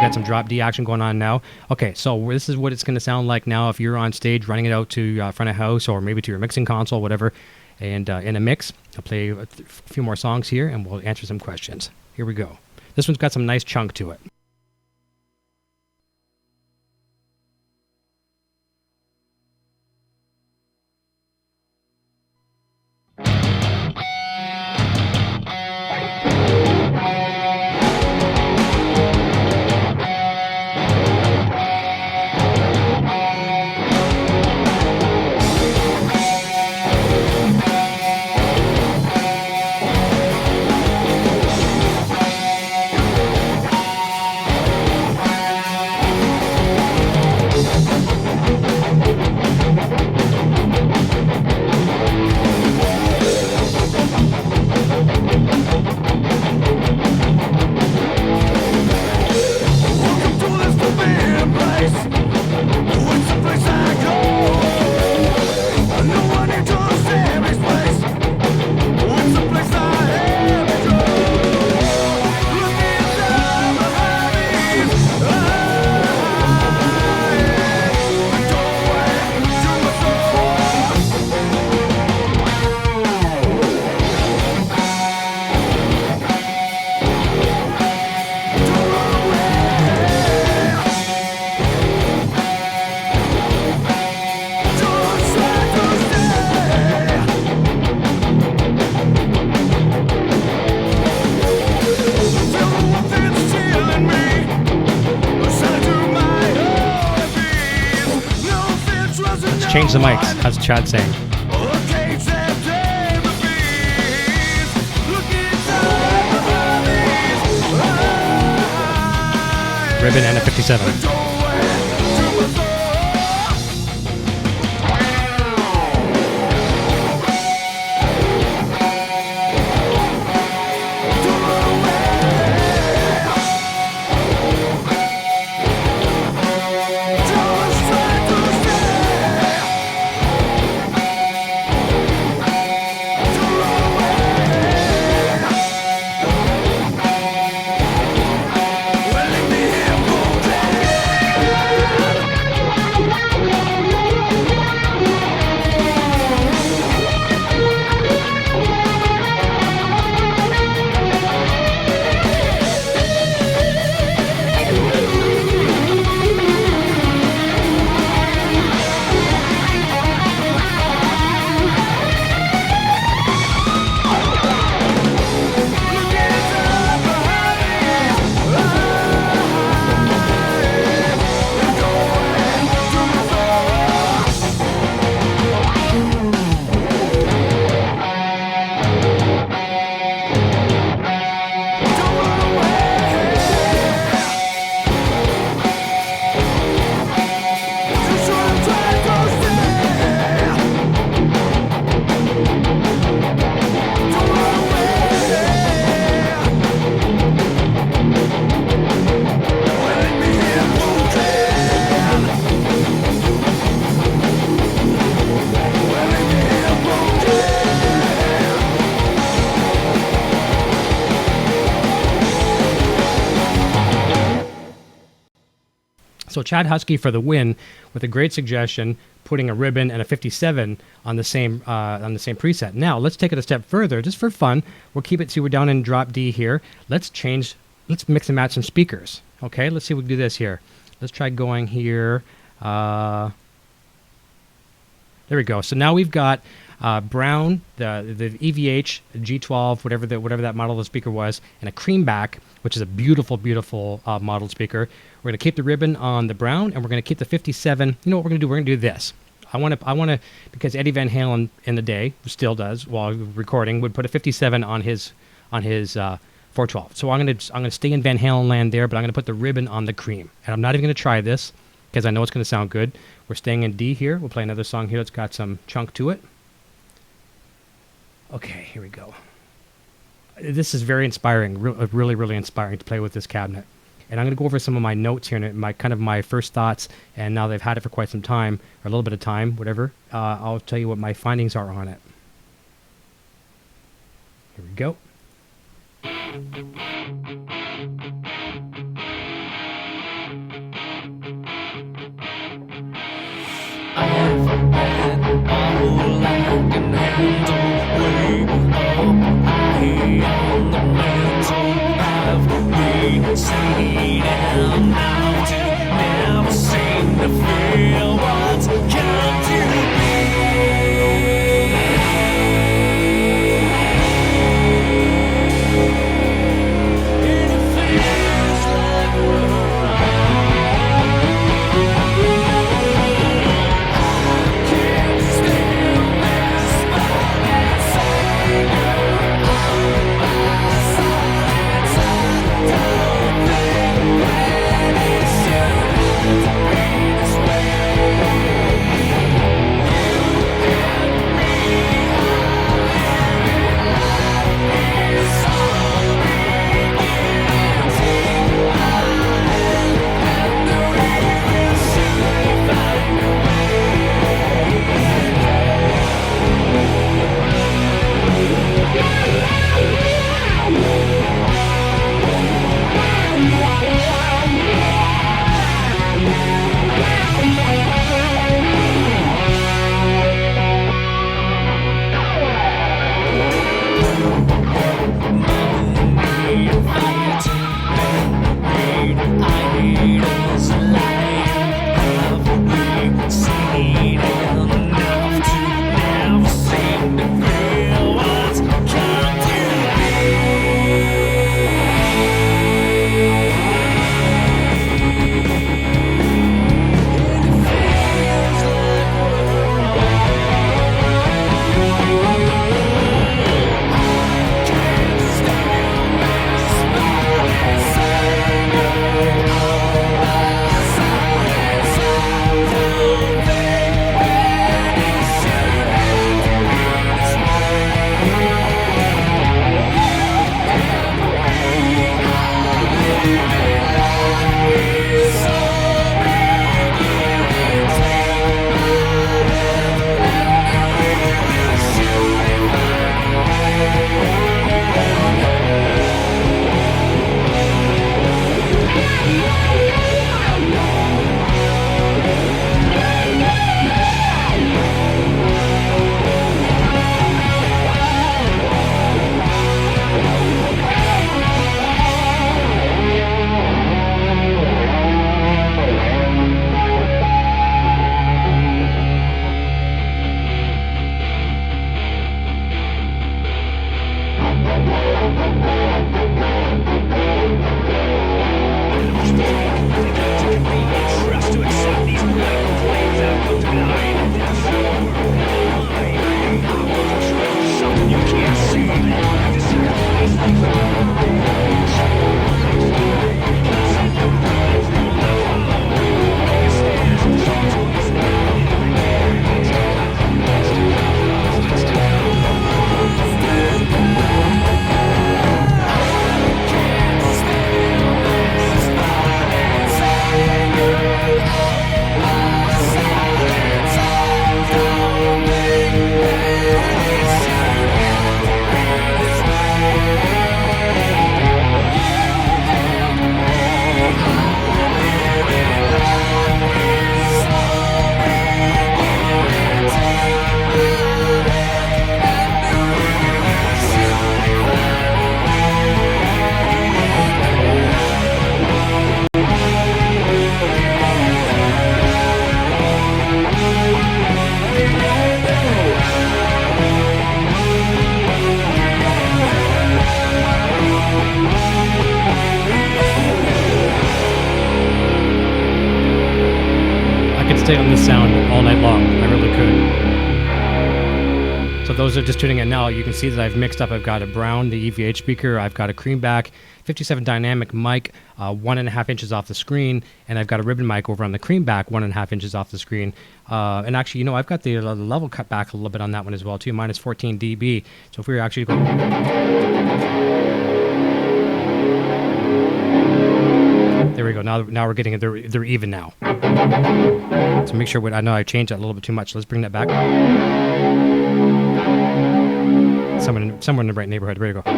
Got some drop D action going on now. Okay, so this is what it's going to sound like now if you're on stage running it out to front of house or maybe to your mixing console, whatever. And in a mix, I'll play a few more songs here and we'll answer some questions. Here we go. This one's got some nice chunk to it. change the mics. How's Chad saying? Ribbon and a 57. So Chad Huskey for the win with a great suggestion, putting a ribbon and a 57 on the same preset. Now let's take it a step further, just for fun. We'll keep it. See, we're down in drop D here. Let's mix and match some speakers. Okay, let's see if we can do this here. Let's try going here. There we go. So now we've got brown, the EVH G12, whatever that model of the speaker was, and a creamback, which is a beautiful, beautiful modeled speaker. We're going to keep the ribbon on the brown, and we're going to keep the 57. You know what we're going to do? We're going to do this. I want to, because Eddie Van Halen in the day still does while recording, would put a 57 on his 412. So I'm going to stay in Van Halen land there, but I'm going to put the ribbon on the cream, and I'm not even going to try this because I know it's going to sound good. We're staying in D here. We'll play another song here that's got some chunk to it. Okay, here we go. This is very inspiring, really, really inspiring to play with this cabinet. And I'm going to go over some of my notes here and my first thoughts. And now they've had it for quite some time, or a little bit of time, whatever. I'll tell you what my findings are on it. Here we go. I have had all I can handle, way up high on the mantle. I've been seen and out to never seem to feel what's come to be. And it feels like we're this way. I could stay on this sound all night long. I really could. So those are just tuning in now. You can see that I've mixed up. I've got a brown, the EVH speaker. I've got a creamback, 57 dynamic mic, 1.5 inches off the screen, and I've got a ribbon mic over on the creamback, 1.5 inches off the screen. And actually, you know, I've got the level cut back a little bit on that one as well too. Minus 14 dB. So if we were actually going, there we go. Now we're getting it. They're even now. So make sure. I know I changed that a little bit too much. Let's bring that back. Somewhere in the right neighborhood. Ready to go.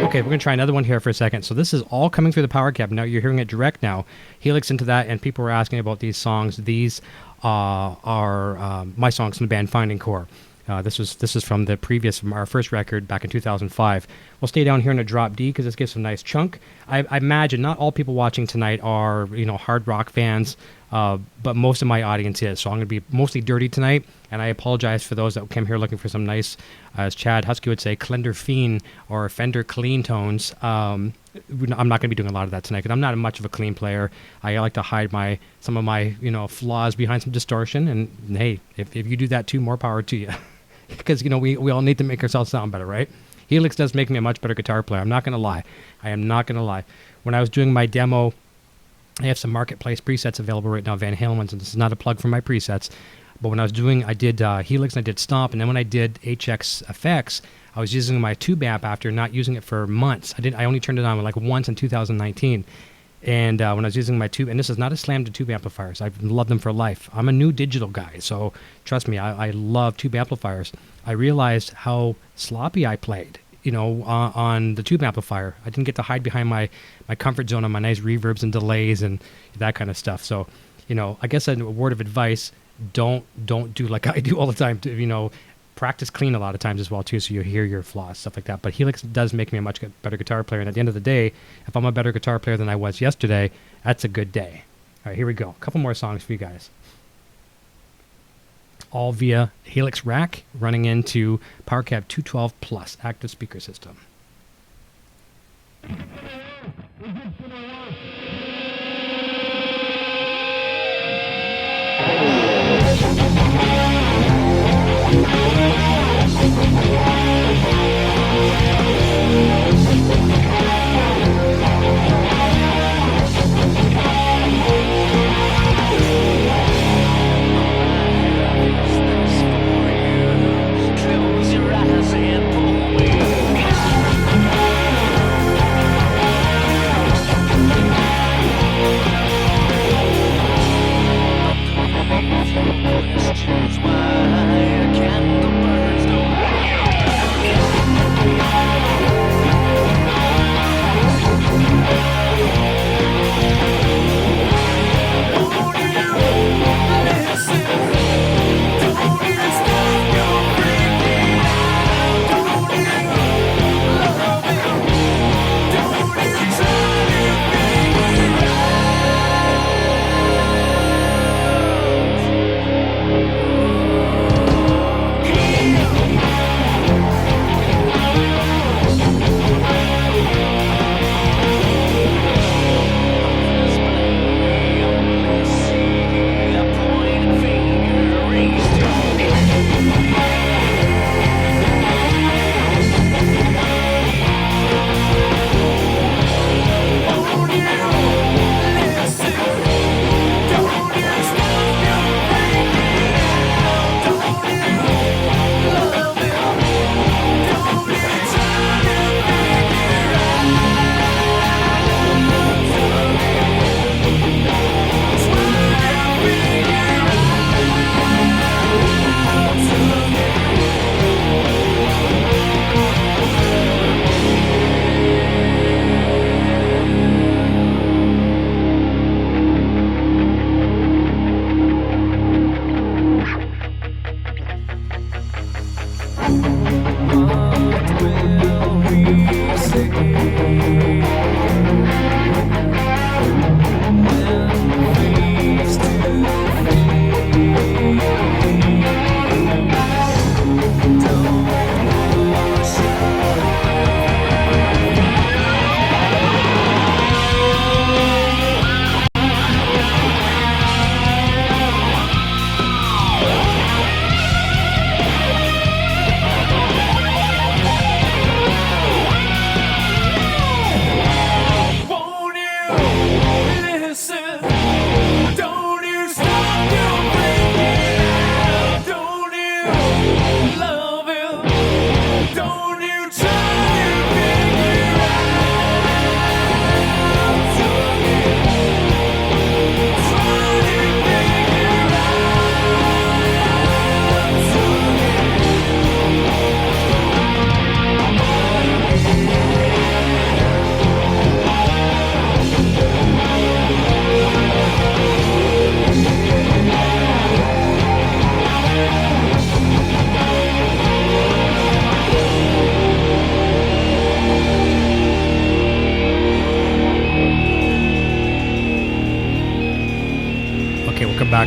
Okay, we're going to try another one here for a second. So this is all coming through the Powercab. Now you're hearing it direct now. Helix into that, and people were asking about these songs. These are my songs from the band Finding Core. This is from our first record back in 2005. We'll stay down here in a drop D because this gives some nice chunk. I imagine not all people watching tonight are hard rock fans, but most of my audience is. So I'm going to be mostly dirty tonight, and I apologize for those that came here looking for some nice, as Chad Huskey would say, Klender Fiend or Fender clean tones. I'm not going to be doing a lot of that tonight because I'm not much of a clean player. I like to hide some of my flaws behind some distortion, and hey, if you do that too, more power to you. Because we all need to make ourselves sound better, right? Helix does make me a much better guitar player. I'm not going to lie. I am not going to lie. When I was doing my demo, I have some Marketplace presets available right now, Van Halen ones, and this is not a plug for my presets. But when I did Helix and I did Stomp, and then when I did HX Effects, I was using my tube amp after not using it for months. I only turned it on like once in 2019. And when I was using my tube, and this is not a slam to tube amplifiers. I've loved them for life. I'm a new digital guy, so trust me, I love tube amplifiers. I realized how sloppy I played, on the tube amplifier. I didn't get to hide behind my comfort zone on my nice reverbs and delays and that kind of stuff. So, I guess a word of advice, don't do like I do all the time. Practice clean a lot of times as well too, so you hear your flaws, stuff like that. But Helix does make me a much better guitar player, and at the end of the day, if I'm a better guitar player than I was yesterday, that's a good day. All right, here we go. A couple more songs for you guys. All via Helix rack, running into Powercab 212 Plus active speaker system. Close your eyes and pull me.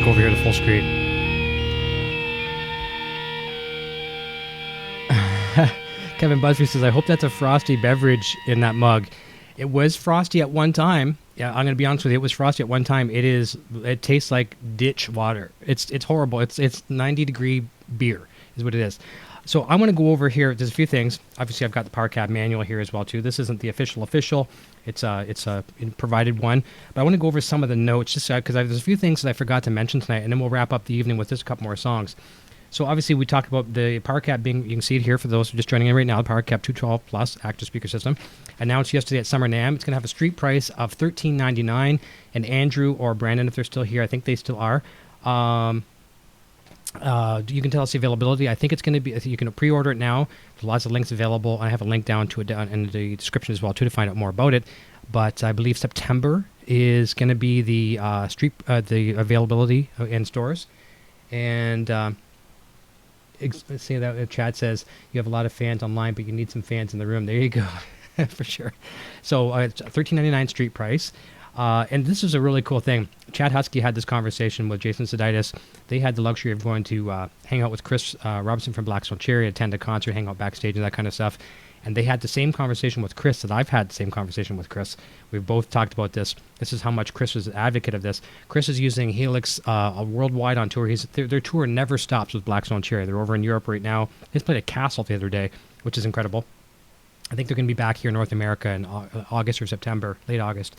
over here to full screen. Kevin Busby says, I hope that's a frosty beverage in that mug. It was frosty at one time. Yeah, I'm going to be honest with you. It was frosty at one time. It tastes like ditch water. It's horrible. It's 90-degree beer is what it is. So I want to go over here. There's a few things. Obviously, I've got the Powercab manual here as well, too. This isn't the official. It's a provided one. But I want to go over some of the notes just because there's a few things that I forgot to mention tonight, and then we'll wrap up the evening with just a couple more songs. So obviously, we talked about the Powercab being, you can see it here for those who are just joining in right now, the Powercab 212 Plus active speaker system. Announced yesterday at Summer NAMM. It's going to have a street price of $13.99. And Andrew or Brandon, if they're still here, I think they still are. You can tell us the availability. I think it's going to be, you can pre-order it now. There's lots of links available. I have a link down to it down in the description as well, too, to find out more about it. But I believe September is going to be the the availability in stores. And let's see that Chad says you have a lot of fans online, but you need some fans in the room. There you go, for sure. So it's $13.99 street price. And this is a really cool thing. Chad Huskey had this conversation with Jason Sadites. They had the luxury of going to hang out with Chris Robinson from Blackstone Cherry, attend a concert, hang out backstage and that kind of stuff. And they had the same conversation with Chris that I've had the same conversation with Chris. We've both talked about this. This is how much Chris is an advocate of this. Chris is using HELIX worldwide on tour. Their tour never stops with Blackstone Cherry. They're over in Europe right now. They just played at Castle the other day, which is incredible. I think they're going to be back here in North America in August or September, late August.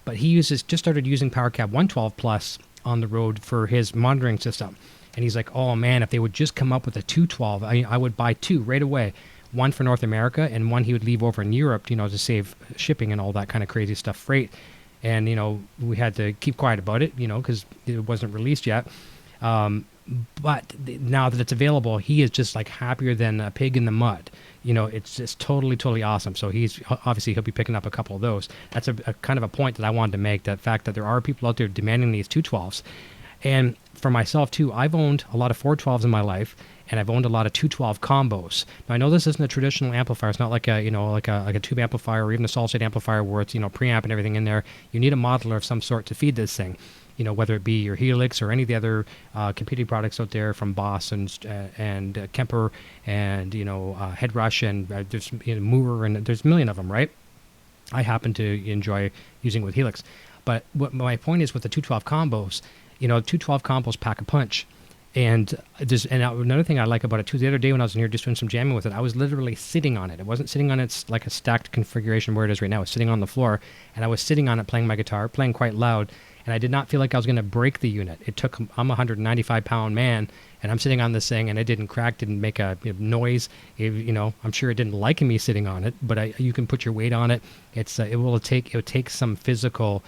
But he just started using Powercab 112 Plus on the road for his monitoring system. And he's like, oh man, if they would just come up with a 212, I would buy two right away. One for North America and one he would leave over in Europe, to save shipping and all that kind of crazy stuff, freight. And, we had to keep quiet about it, because it wasn't released yet. But now that it's available, he is just like happier than a pig in the mud. It's just totally, totally awesome. So he'll be picking up a couple of those. That's a kind of a point that I wanted to make, that fact that there are people out there demanding these 212s. And for myself too, I've owned a lot of 412s in my life, and I've owned a lot of 212 combos. Now I know this isn't a traditional amplifier. It's not like a tube amplifier or even a solid state amplifier where it's preamp and everything in there. You need a modeler of some sort to feed this thing. Whether it be your HELIX or any of the other competing products out there from Boss and Kemper and Headrush and there's Moore and there's a million of them, right? I happen to enjoy using with HELIX, but what my point is with the 212 combos, 212 combos pack a punch. And another thing I like about it too, the other day when I was in here just doing some jamming with it, I was literally sitting on it. It wasn't sitting on its like a stacked configuration where it is right now. I was sitting on the floor, and I was sitting on it playing my guitar, playing quite loud, and I did not feel like I was going to break the unit. I'm a 195-pound man, and I'm sitting on this thing, and it didn't crack, didn't make a noise. I'm sure it didn't like me sitting on it, but you can put your weight on it. It will take some physical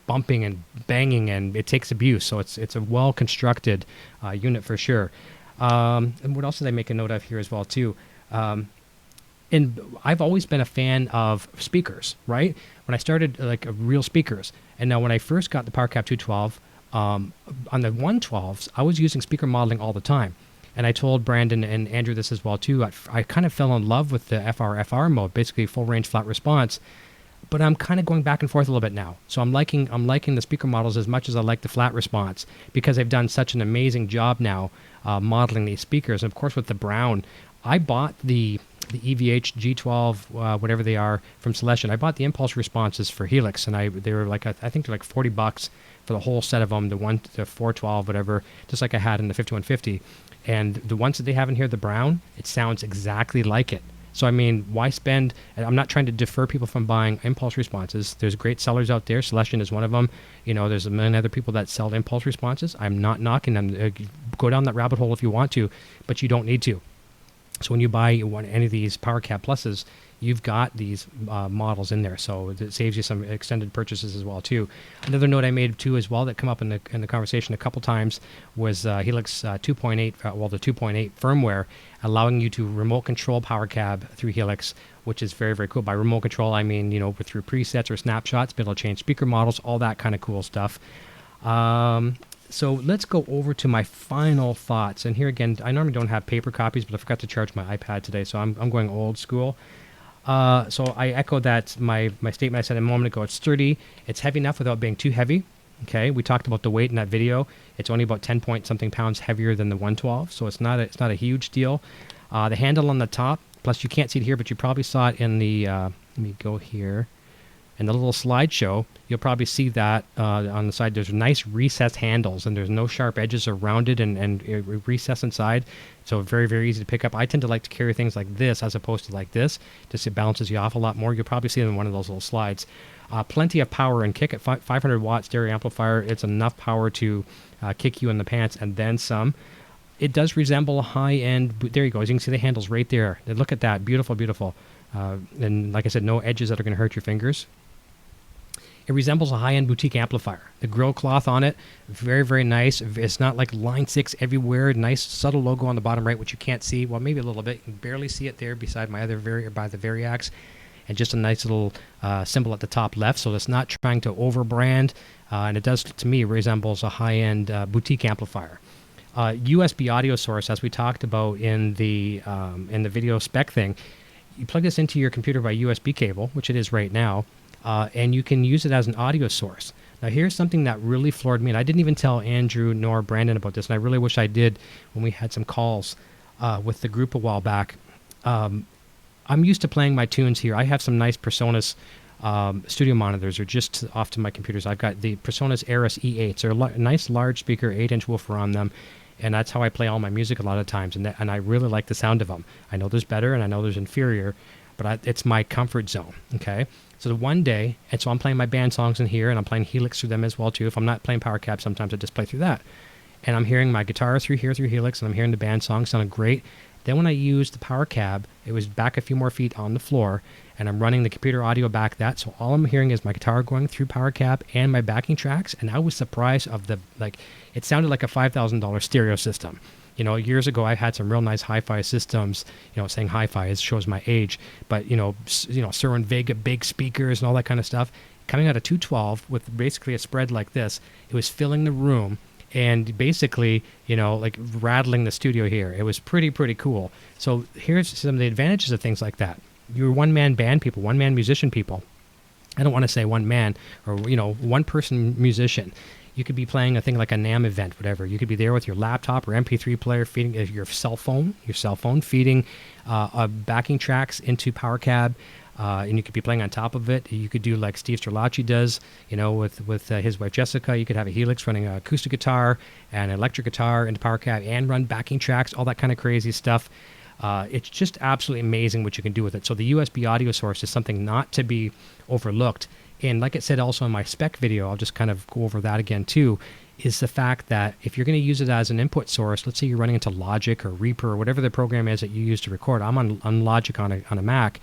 bumping and banging, and it takes abuse. So it's a well constructed unit for sure. And what else did I make a note of here as well too? And I've always been a fan of speakers, right? When I started real speakers, and now when I first got the Powercab 212 on the 112s, I was using speaker modeling all the time. And I told Brandon and Andrew this as well too. I kind of fell in love with the FR mode, basically full range flat response. But I'm kind of going back and forth a little bit now. So I'm liking the speaker models as much as I like the flat response, because they've done such an amazing job now modeling these speakers. And of course, with the Brown, I bought the EVH G12, whatever they are, from Celestion. I bought the impulse responses for HELIX, and they were I think they're like $40 for the whole set of them, the 412, whatever, just like I had in the 5150. And the ones that they have in here, the Brown, it sounds exactly like it. So, I mean, why spend? I'm not trying to deter people from buying impulse responses. There's great sellers out there. Celestion is one of them. There's a million other people that sell impulse responses. I'm not knocking them. Go down that rabbit hole if you want to, but you don't need to. So when you buy any of these Powercab Pluses, you've got these models in there, so it saves you some extended purchases as well too. Another note I made too as well that come up in the conversation a couple times was HELIX 2.8, the 2.8 firmware, allowing you to remote control Powercab through HELIX, which is very, very cool. By remote control, I mean through presets or snapshots, be able to change speaker models, all that kind of cool stuff. So let's go over to my final thoughts. And here again, I normally don't have paper copies, but I forgot to charge my iPad today, so I'm going old school. So I echo that my statement I said a moment ago. It's sturdy. It's heavy enough without being too heavy. Okay, we talked about the weight in that video. It's only about 10 point something pounds heavier than the 112, so it's not a huge deal. The handle on the top, plus you can't see it here, but you probably saw it in the, let me go here, in the little slideshow. You'll probably see that on the side. There's nice recessed handles, and there's no sharp edges around it, and recess inside, so very, very easy to pick up. I tend to like to carry things like this as opposed to like this, just it balances you off a lot more. You'll probably see it in one of those little slides. Plenty of power and kick at 500 watt stereo amplifier. It's enough power to kick you in the pants and then some. It does resemble a high-end, there you go, as you can see the handles right there. Look at that, beautiful, beautiful. And like I said, no edges that are going to hurt your fingers. It resembles a high-end boutique amplifier. The grill cloth on it, very, very nice. It's not like Line 6 everywhere. Nice subtle logo on the bottom right, which you can't see. Well, maybe a little bit. You can barely see it there beside my other by the Variax. And just a nice little symbol at the top left. So it's not trying to overbrand. And it does, to me, resembles a high-end boutique amplifier. USB audio source, as we talked about in the video spec thing. You plug this into your computer by USB cable, which it is right now. And you can use it as an audio source. Now, here's something that really floored me, and I didn't even tell Andrew nor Brandon about this, and I really wish I did when we had some calls with the group a while back. I'm used to playing my tunes here. I have some nice PreSonus studio monitors. They're just off to my computers. I've got the PreSonus Aris E8s. They're a nice large speaker, 8-inch woofer on them, and that's how I play all my music a lot of times, and I really like the sound of them. I know there's better, and I know there's inferior, but it's my comfort zone, okay? So the one day, and so I'm playing my band songs in here, and I'm playing HELIX through them as well, too. If I'm not playing Powercab, sometimes I just play through that. And I'm hearing my guitar through here, through HELIX, and I'm hearing the band songs sounding great. Then when I used the Powercab, it was back a few more feet on the floor, and I'm running the computer audio back that, so all I'm hearing is my guitar going through Powercab and my backing tracks, and I was surprised of the, like, it sounded like a $5,000 stereo system. You know, years ago, I had some real nice hi-fi systems. You know, saying hi-fi shows my age, but you know, Sir and Vega big speakers and all that kind of stuff. Coming out of 212 with basically a spread like this, it was filling the room and basically, you know, like rattling the studio here. It was pretty cool. So here's some of the advantages of things like that. You're one-man band people, one-man musician people. I don't want to say one man or, you know, one-person musician. You could be playing a thing like a NAMM event, whatever. You could be there with your laptop or MP3 player, feeding your cell phone, feeding backing tracks into Powercab, and you could be playing on top of it. You could do like Steve Strelacci does, you know, with his wife Jessica. You could have a HELIX running an acoustic guitar and an electric guitar into Powercab and run backing tracks, all that kind of crazy stuff. It's just absolutely amazing what you can do with it. So the USB audio source is something not to be overlooked. And like I said also in my spec video, I'll just kind of go over that again too, is the fact that if you're going to use it as an input source, let's say you're running into Logic or Reaper or whatever the program is that you use to record. I'm on Logic on a Mac.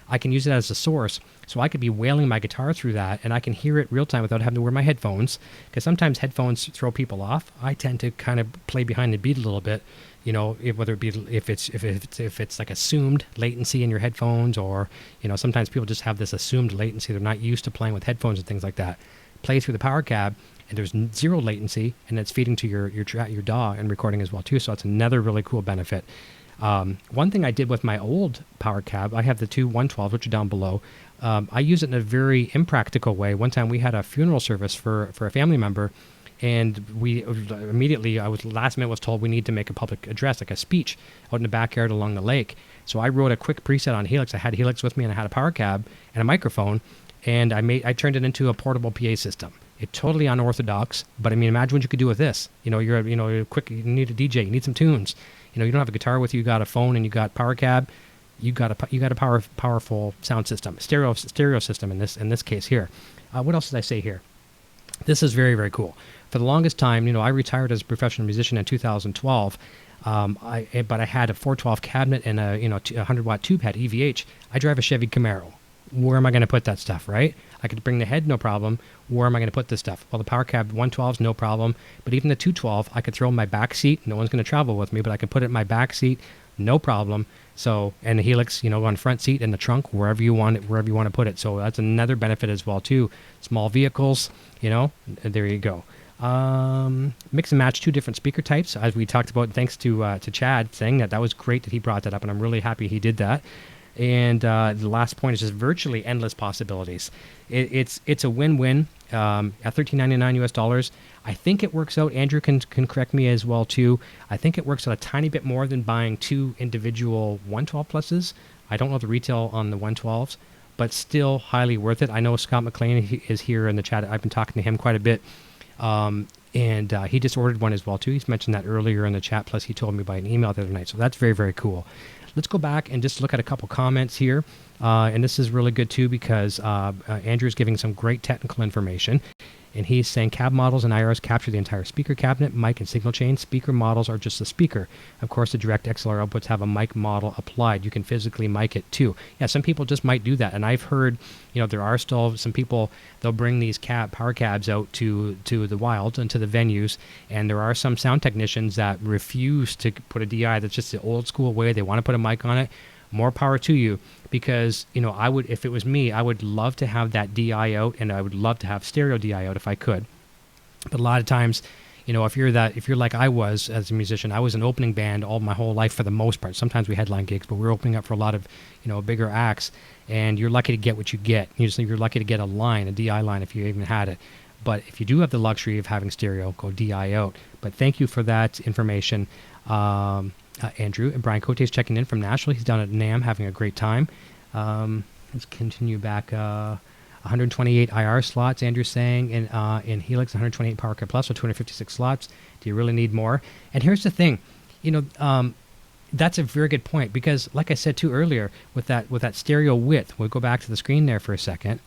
I can use it as a source, so I could be wailing my guitar through that, and I can hear it real time without having to wear my headphones, because sometimes headphones throw people off. I tend to kind of play behind the beat a little bit, you know, whether it be if it's like assumed latency in your headphones, or you know, sometimes people just have this assumed latency. They're not used to playing with headphones and things like that. Play through the Powercab, and there's zero latency, and it's feeding to your DAW and recording as well too. So it's another really cool benefit. One thing I did with my old Powercab, I have the two 112s, which are down below. I use it in a very impractical way. One time we had a funeral service for a family member, and we immediately, last minute was told we need to make a public address, like a speech, out in the backyard along the lake. So I wrote a quick preset on HELIX. I had HELIX with me, and I had a Powercab and a microphone, and I turned it into a portable PA system. It's totally unorthodox, but I mean, imagine what you could do with this. You know, you're quick. You need a DJ. You need some tunes. You know, you don't have a guitar with you. You got a phone and you got Powercab. You got a powerful sound system, stereo system in this case here. What else did I say here? This is very, very cool. For the longest time, you know, I retired as a professional musician in 2012. But I had a 412 cabinet and a 100-watt tube head EVH. I drive a Chevy Camaro. Where am I going to put that stuff, right? I could bring the head, no problem. Where am I going to put this stuff? Well, the Powercab 112's no problem, but even the 212, I could throw in my back seat. No one's going to travel with me, but I can put it in my back seat, no problem. So, and the HELIX, you know, on front seat, in the trunk, wherever you want to put it. So that's another benefit as well too. Small vehicles, you know, there you go. Mix and match two different speaker types, as we talked about. Thanks to Chad saying that was great that he brought that up, and I'm really happy he did that. And the last point is just virtually endless possibilities. It's a win-win at $13.99 US. I think it works out. Andrew can correct me as well too. I think it works out a tiny bit more than buying 2 individual 112 pluses. I don't know the retail on the 112s, but still highly worth it. I know Scott McLean is here in the chat. I've been talking to him quite a bit. And he just ordered one as well too. He's mentioned that earlier in the chat. Plus he told me by an email the other night. So that's very, very cool. Let's go back and just look at a couple comments here. And this is really good too because Andrew's giving some great technical information. And he's saying cab models and IRs capture the entire speaker cabinet, mic, and signal chain. Speaker models are just the speaker. Of course, the direct XLR outputs have a mic model applied. You can physically mic it too. Yeah, some people just might do that. And I've heard, there are still some people, they'll bring these power cabs out to the wilds and to the venues. And there are some sound technicians that refuse to put a DI. That's just the old school way. They want to put a mic on it. More power to you, because I would, if it was me, I would love to have that DI out, and I would love to have stereo DI out if I could. But a lot of times, if you're like I was as a musician, I was an opening band all my whole life for the most part. Sometimes we headline gigs, but we were opening up for a lot of bigger acts, and you're lucky to get what you get. You're lucky to get a DI line if you even had it. But if you do have the luxury of having stereo, go DI out. But thank you for that information. Andrew. And Brian Cote's checking in from Nashville. He's down at NAMM having a great time. Let's continue back. 128 IR slots, Andrew's saying, in HELIX, 128 Powercab Plus, so 256 slots. Do you really need more? And here's the thing. That's a very good point, because like I said too earlier, with that stereo width, we'll go back to the screen there for a second.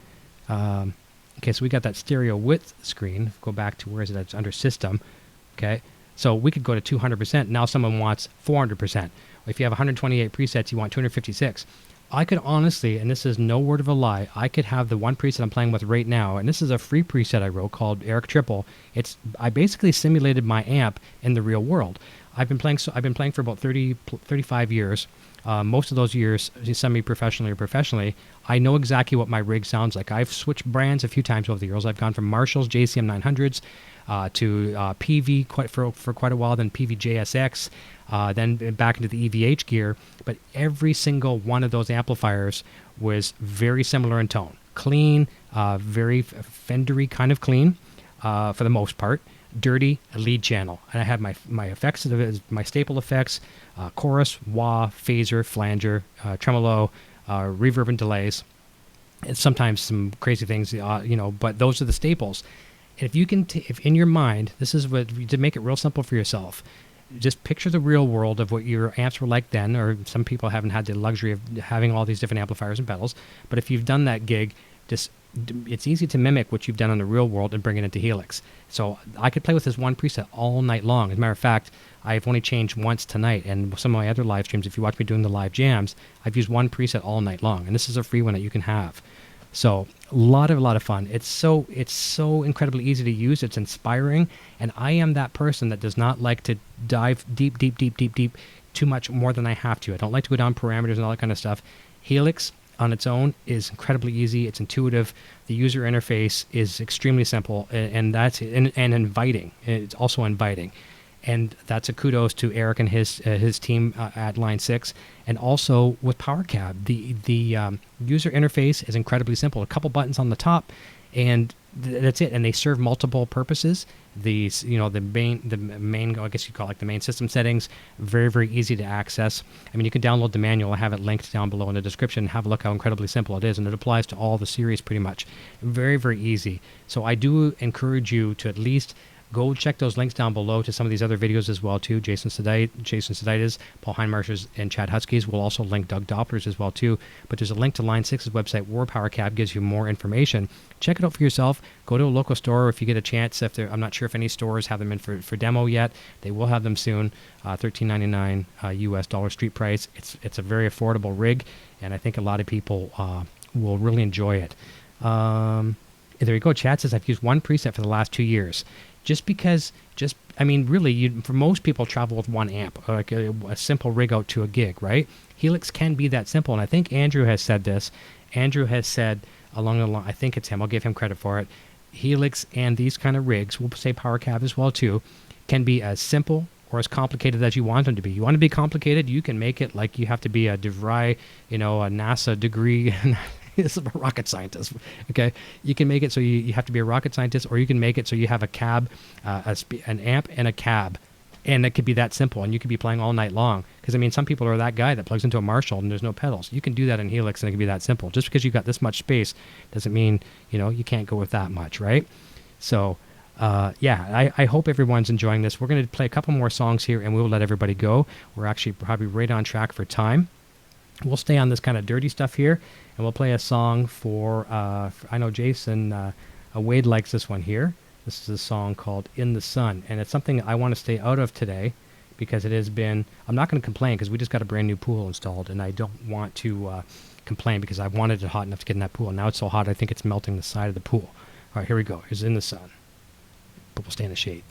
Okay, so we got that stereo width screen. Go back to, where is it? It's under system. Okay. So we could go to 200%. Now someone wants 400%. If you have 128 presets, you want 256. I could honestly, and this is no word of a lie, I could have the one preset I'm playing with right now, and this is a free preset I wrote called Eric Triple. I basically simulated my amp in the real world. I've been playing for about 35 years. Most of those years, semi-professionally or professionally, I know exactly what my rig sounds like. I've switched brands a few times over the years. I've gone from Marshall's JCM 900s to PV for quite a while, then PV JSX, then back into the EVH gear. But every single one of those amplifiers was very similar in tone. Clean, very Fendery kind of clean for the most part. Dirty, a lead channel. And I had my effects, my staple effects, chorus, wah, phaser, flanger, tremolo, reverb and delays. And sometimes some crazy things, but those are the staples. And if you can, if in your mind, this is to make it real simple for yourself, just picture the real world of what your amps were like then, or some people haven't had the luxury of having all these different amplifiers and pedals. But if you've done that gig, it's easy to mimic what you've done in the real world and bring it into HELIX. So I could play with this one preset all night long. As a matter of fact, I've only changed once tonight, and some of my other live streams, if you watch me doing the live jams, I've used one preset all night long, and this is a free one that you can have. So a lot of fun. It's so incredibly easy to use. It's inspiring, and I am that person that does not like to dive deep too much more than I have to. I don't like to go down parameters and all that kind of stuff. HELIX on its own is incredibly easy. It's intuitive. The user interface is extremely simple, and that's and inviting. It's also inviting. And that's a kudos to Eric and his team at Line 6. And also with Powercab, the user interface is incredibly simple. A couple buttons on the top, and that's it. And they serve multiple purposes. The main, I guess you call it like the main system settings, very easy to access. I mean, you can download the manual. I have it linked down below in the description. Have a look how incredibly simple it is, and it applies to all the series pretty much. Very easy. So I do encourage you to at least go check those links down below to some of these other videos as well too. Jason Sadites, Paul Hindmarsh's, and Chad Huskey's. We'll also link Doug Doppler's as well too. But there's a link to Line 6's website where Powercab gives you more information. Check it out for yourself. Go to a local store if you get a chance. I'm not sure if any stores have them in for demo yet. They will have them soon. $13.99 US dollar street price. It's a very affordable rig, and I think a lot of people will really enjoy it. There you go. Chad says, I've used one preset for the last 2 years. Really, for most people travel with one amp, like a simple rig out to a gig, right? HELIX can be that simple, and I think Andrew has said this. Andrew has said along the line, I think it's him, I'll give him credit for it, HELIX and these kind of rigs, we'll say Powercab as well too, can be as simple or as complicated as you want them to be. You want to be complicated, you can make it like you have to be a DeVry, a NASA degree. It's a rocket scientist. Okay, you can make it so you have to be a rocket scientist, or you can make it so you have a cab, an amp, and a cab, and it could be that simple, and you could be playing all night long. Because I mean, some people are that guy that plugs into a Marshall and there's no pedals. You can do that in Helix, and it can be that simple. Just because you've got this much space doesn't mean you can't go with that much, right? So. I hope everyone's enjoying this. We're going to play a couple more songs here, and we'll let everybody go. We're actually probably right on track for time. We'll stay on this kind of dirty stuff here, and we'll play a song for I know Jason Wade likes this one here. This is a song called In the Sun, and it's something I want to stay out of today because it has been, I'm not going to complain because we just got a brand new pool installed, and I don't want to complain because I wanted it hot enough to get in that pool. Now it's so hot I think it's melting the side of the pool. All right, here we go. Here's In the Sun. But we'll stay in the shade.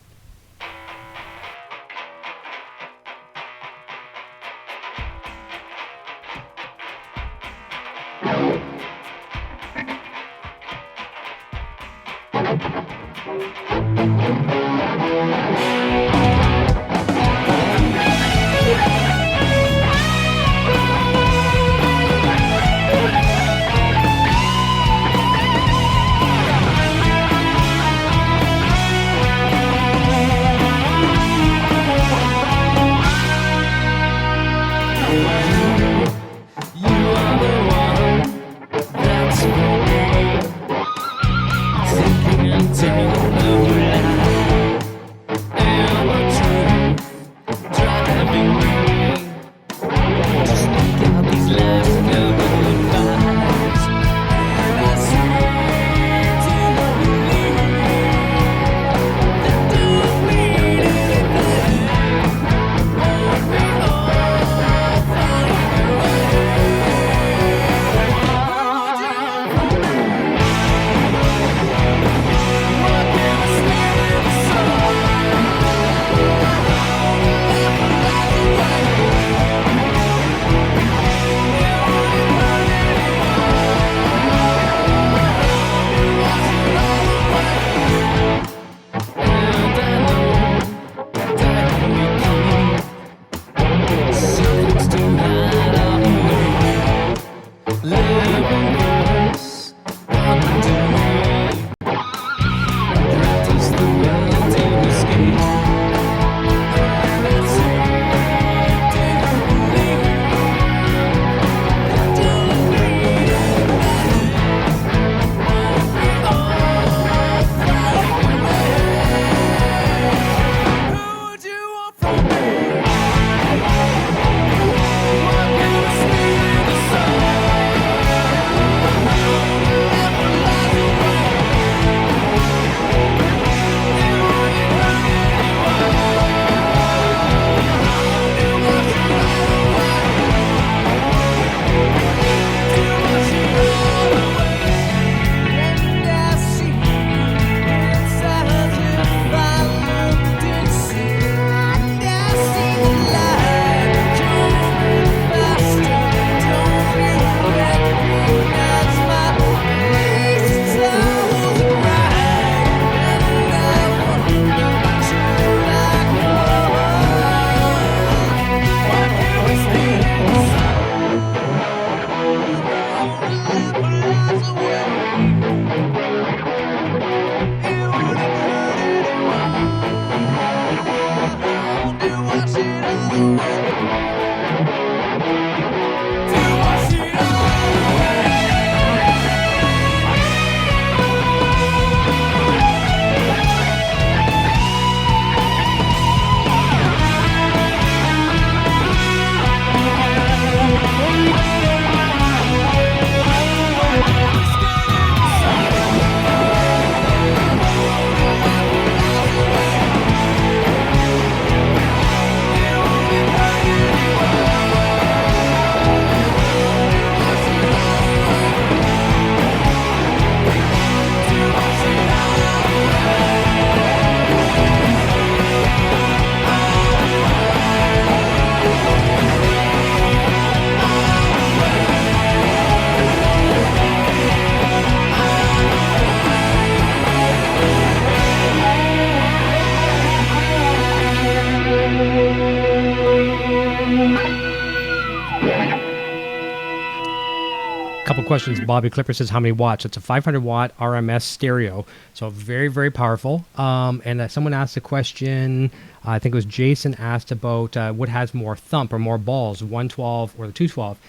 Couple questions. Bobby Clipper says, how many watts? It's a 500 watt RMS stereo, so very, very powerful. And someone asked a question, I think it was Jason asked about what has more thump or more balls, 112 or the 212.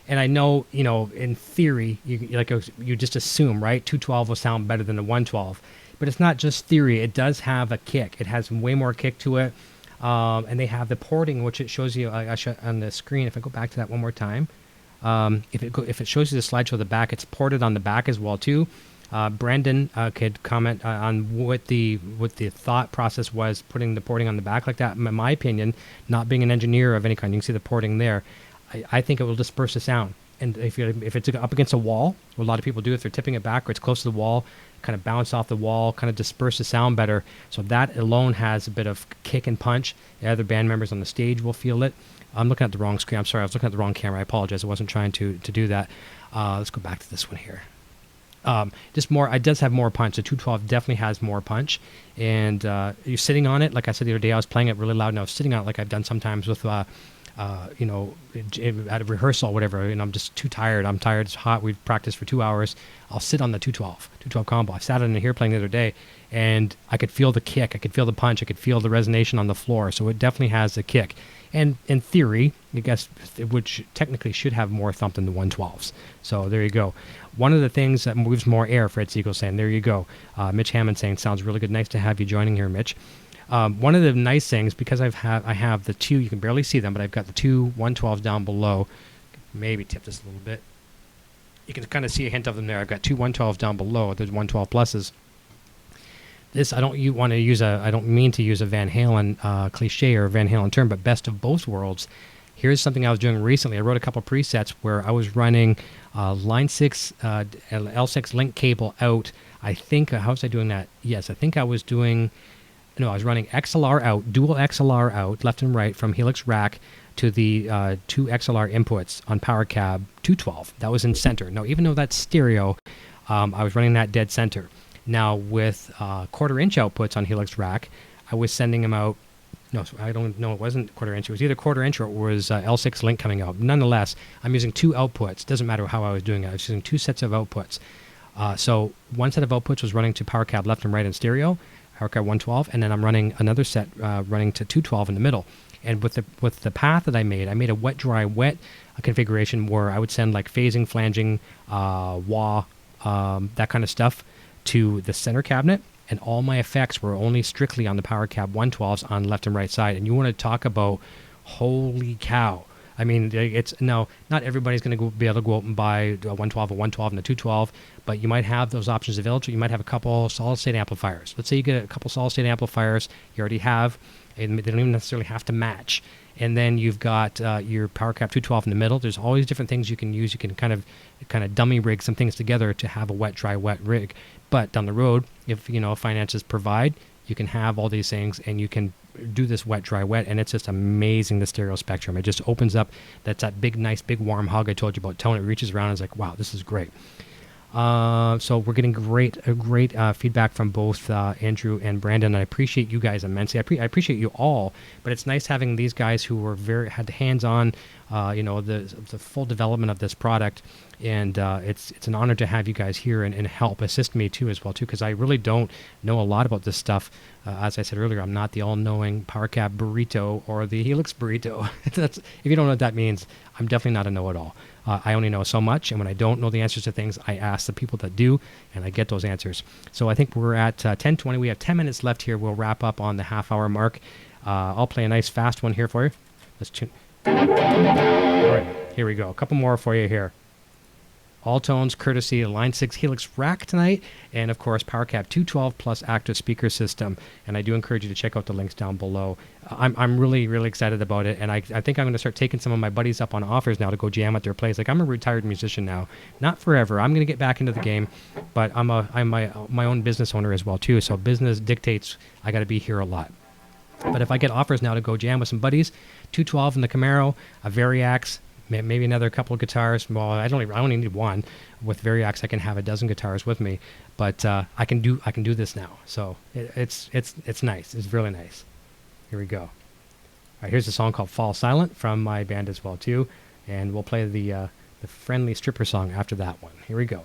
And I know, in theory, you just assume, right? 212 will sound better than the 112. But it's not just theory. It does have a kick. It has way more kick to it. And they have the porting, which it shows you on the screen. If I go back to that one more time. If it shows you the slideshow of the back, it's ported on the back as well too. Brandon could comment on what the thought process was putting the porting on the back like that. In my opinion, not being an engineer of any kind, you can see the porting there. I think it will disperse the sound. And if it's up against a wall, what a lot of people do if they're tipping it back or it's close to the wall, kind of bounce off the wall, kind of disperse the sound better. So that alone has a bit of kick and punch. The other band members on the stage will feel it. I'm looking at the wrong screen. I'm sorry. I was looking at the wrong camera. I apologize. I wasn't trying to do that. Let's go back to this one here. It does have more punch. The 212 definitely has more punch. And you're sitting on it. Like I said the other day, I was playing it really loud and I was sitting on it like I've done sometimes with, at a rehearsal or whatever. I'm just too tired. I'm tired. It's hot. We've practiced for 2 hours. I'll sit on the 212 combo. I sat in here playing the other day and I could feel the kick. I could feel the punch. I could feel the resonation on the floor. So it definitely has the kick. And in theory, I guess, which technically should have more thump than the 112s. So there you go. One of the things that moves more air, Fred Siegel saying, there you go. Mitch Hammond saying, sounds really good. Nice to have you joining here, Mitch. One of the nice things, because I have the two, you can barely see them, but I've got the two 112s down below. Maybe tip this a little bit. You can kind of see a hint of them there. I've got two 112s down below. There's 112 pluses. This, I don't mean to use a Van Halen cliche or Van Halen term, but best of both worlds. Here's something I was doing recently. I wrote a couple presets where I was running line 6 L6 link cable out. I think, how was I doing that? Yes, I think I was running XLR out, dual XLR out, left and right from Helix rack to the two XLR inputs on Powercab 212. That was in center. Now, even though that's stereo, I was running that dead center. Now, with quarter-inch outputs on Helix rack, I was sending them out. No, I don't know. It wasn't quarter-inch. It was either quarter-inch or it was L6 link coming out. Nonetheless, I'm using two outputs. Doesn't matter how I was doing it. I was using two sets of outputs. So one set of outputs was running to Powercab left and right in stereo, Powercab 112, and then I'm running another set running to 212 in the middle. And with the path that I made a wet, dry, wet configuration where I would send like phasing, flanging, wah, that kind of stuff to the center cabinet, and all my effects were only strictly on the Powercab 112s on left and right side. And you want to talk about holy cow. I mean, not everybody's going to be able to go out and buy a 112, a 112, and a 212, but you might have those options available. You might have a couple solid-state amplifiers. Let's say you get a couple solid-state amplifiers you already have, and they don't even necessarily have to match. And then you've got your Powercab 212 in the middle. There's always different things you can use. You can kind of dummy rig some things together to have a wet, dry, wet rig. But down the road, if finances provide, you can have all these things and you can do this wet, dry, wet, and it's just amazing, the stereo spectrum. It just opens up. That's that big, nice, big, warm hug I told you about. Tone, it reaches around and it's like, wow, this is great. So we're getting great feedback from both Andrew and Brandon. I appreciate you guys immensely. I appreciate you all, but it's nice having these guys who were had hands-on, the full development of this product, and it's an honor to have you guys here and help assist me too because I really don't know a lot about this stuff. As I said earlier, I'm not the all-knowing Powercab burrito or the Helix burrito. If you don't know what that means, I'm definitely not a know-it-all. I only know so much, and when I don't know the answers to things, I ask the people that do, and I get those answers. So I think we're at 10:20. We have 10 minutes left here. We'll wrap up on the half-hour mark. I'll play a nice fast one here for you. Let's tune. All right, here we go. A couple more for you here. All tones, courtesy of Line 6 Helix rack tonight, and of course Powercab 212 plus active speaker system. And I do encourage you to check out the links down below. I'm really, really excited about it, and I think I'm going to start taking some of my buddies up on offers now to go jam at their place. Like, I'm a retired musician now, not forever. I'm going to get back into the game, but I'm my own business owner as well too. So business dictates I got to be here a lot. But if I get offers now to go jam with some buddies, 212 in the Camaro, a Variax, maybe another couple of guitars. Well, I only need one. With Variax, I can have a dozen guitars with me, but I can do this now. So it's nice. It's really nice. Here we go. All right, here's a song called "Fall Silent" from my band as well too, and we'll play the the friendly stripper song after that one. Here we go.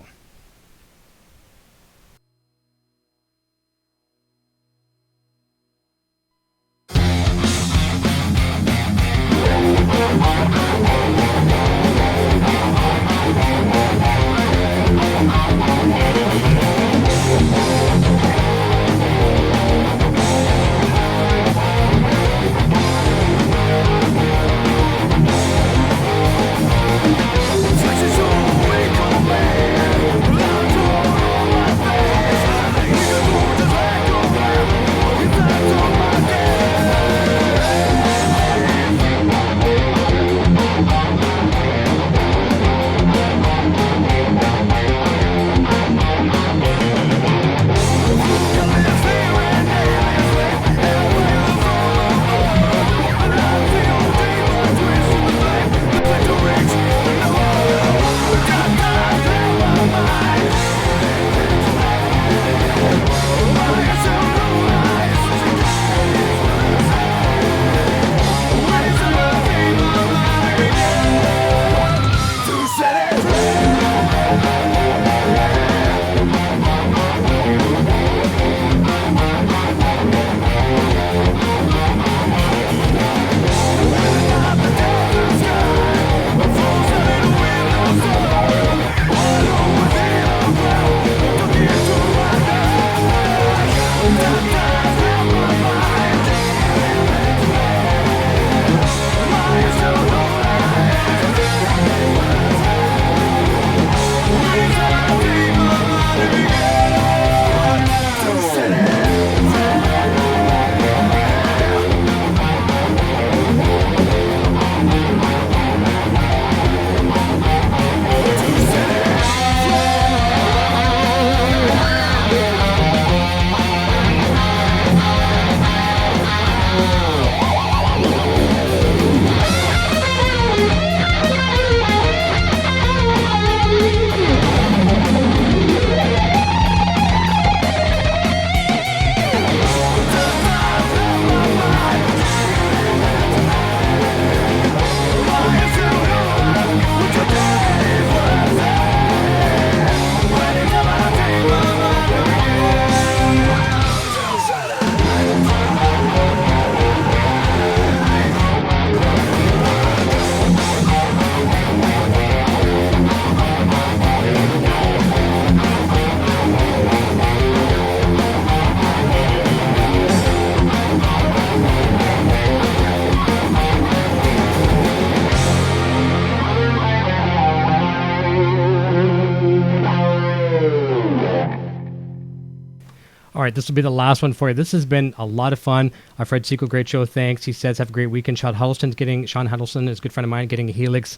All right, this will be the last one for you. This has been a lot of fun. Fred Sequel, great show. Thanks. He says, have a great weekend. Sean Huddleston is a good friend of mine, getting a Helix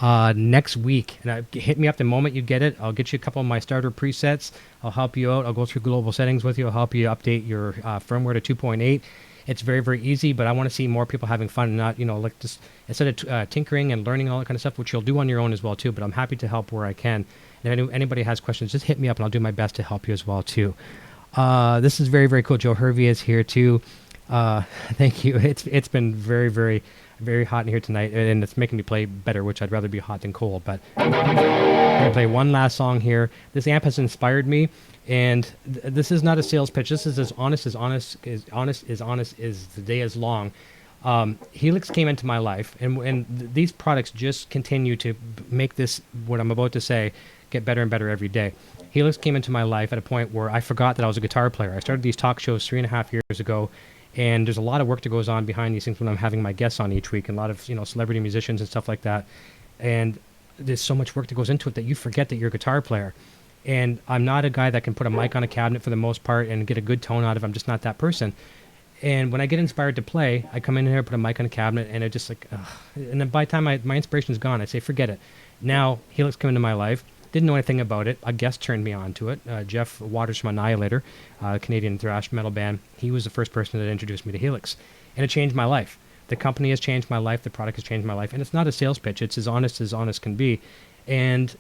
next week. And hit me up the moment you get it. I'll get you a couple of my starter presets. I'll help you out. I'll go through global settings with you. I'll help you update your firmware to 2.8. It's very, very easy, but I want to see more people having fun and not, like just instead of tinkering and learning all that kind of stuff, which you'll do on your own as well, too. But I'm happy to help where I can. And if anybody has questions, just hit me up and I'll do my best to help you as well, too. This is very, very cool. Joe Hervey is here too. Thank you. It's been very, very, very hot in here tonight, and it's making me play better, which I'd rather be hot than cold. But I'm gonna play one last song here. This amp has inspired me, and this is not a sales pitch. This is as honest as the day is long. Helix came into my life, and these products just continue to make this, what I'm about to say, get better and better every day. Helix came into my life at a point where I forgot that I was a guitar player. I started these talk shows 3.5 years ago, and there's a lot of work that goes on behind these things when I'm having my guests on each week, and a lot of celebrity musicians and stuff like that. And there's so much work that goes into it that you forget that you're a guitar player. And I'm not a guy that can put a mic on a cabinet for the most part and get a good tone out of it. I'm just not that person. And when I get inspired to play, I come in here, put a mic on a cabinet, and it just like, ugh. And then by the time my inspiration's gone, I say, forget it. Now, Helix came into my life. Didn't know anything about it. A guest turned me on to it. Jeff Waters from Annihilator, a Canadian thrash metal band. He was the first person that introduced me to Helix. And it changed my life. The company has changed my life. The product has changed my life. And it's not a sales pitch. It's as honest can be. And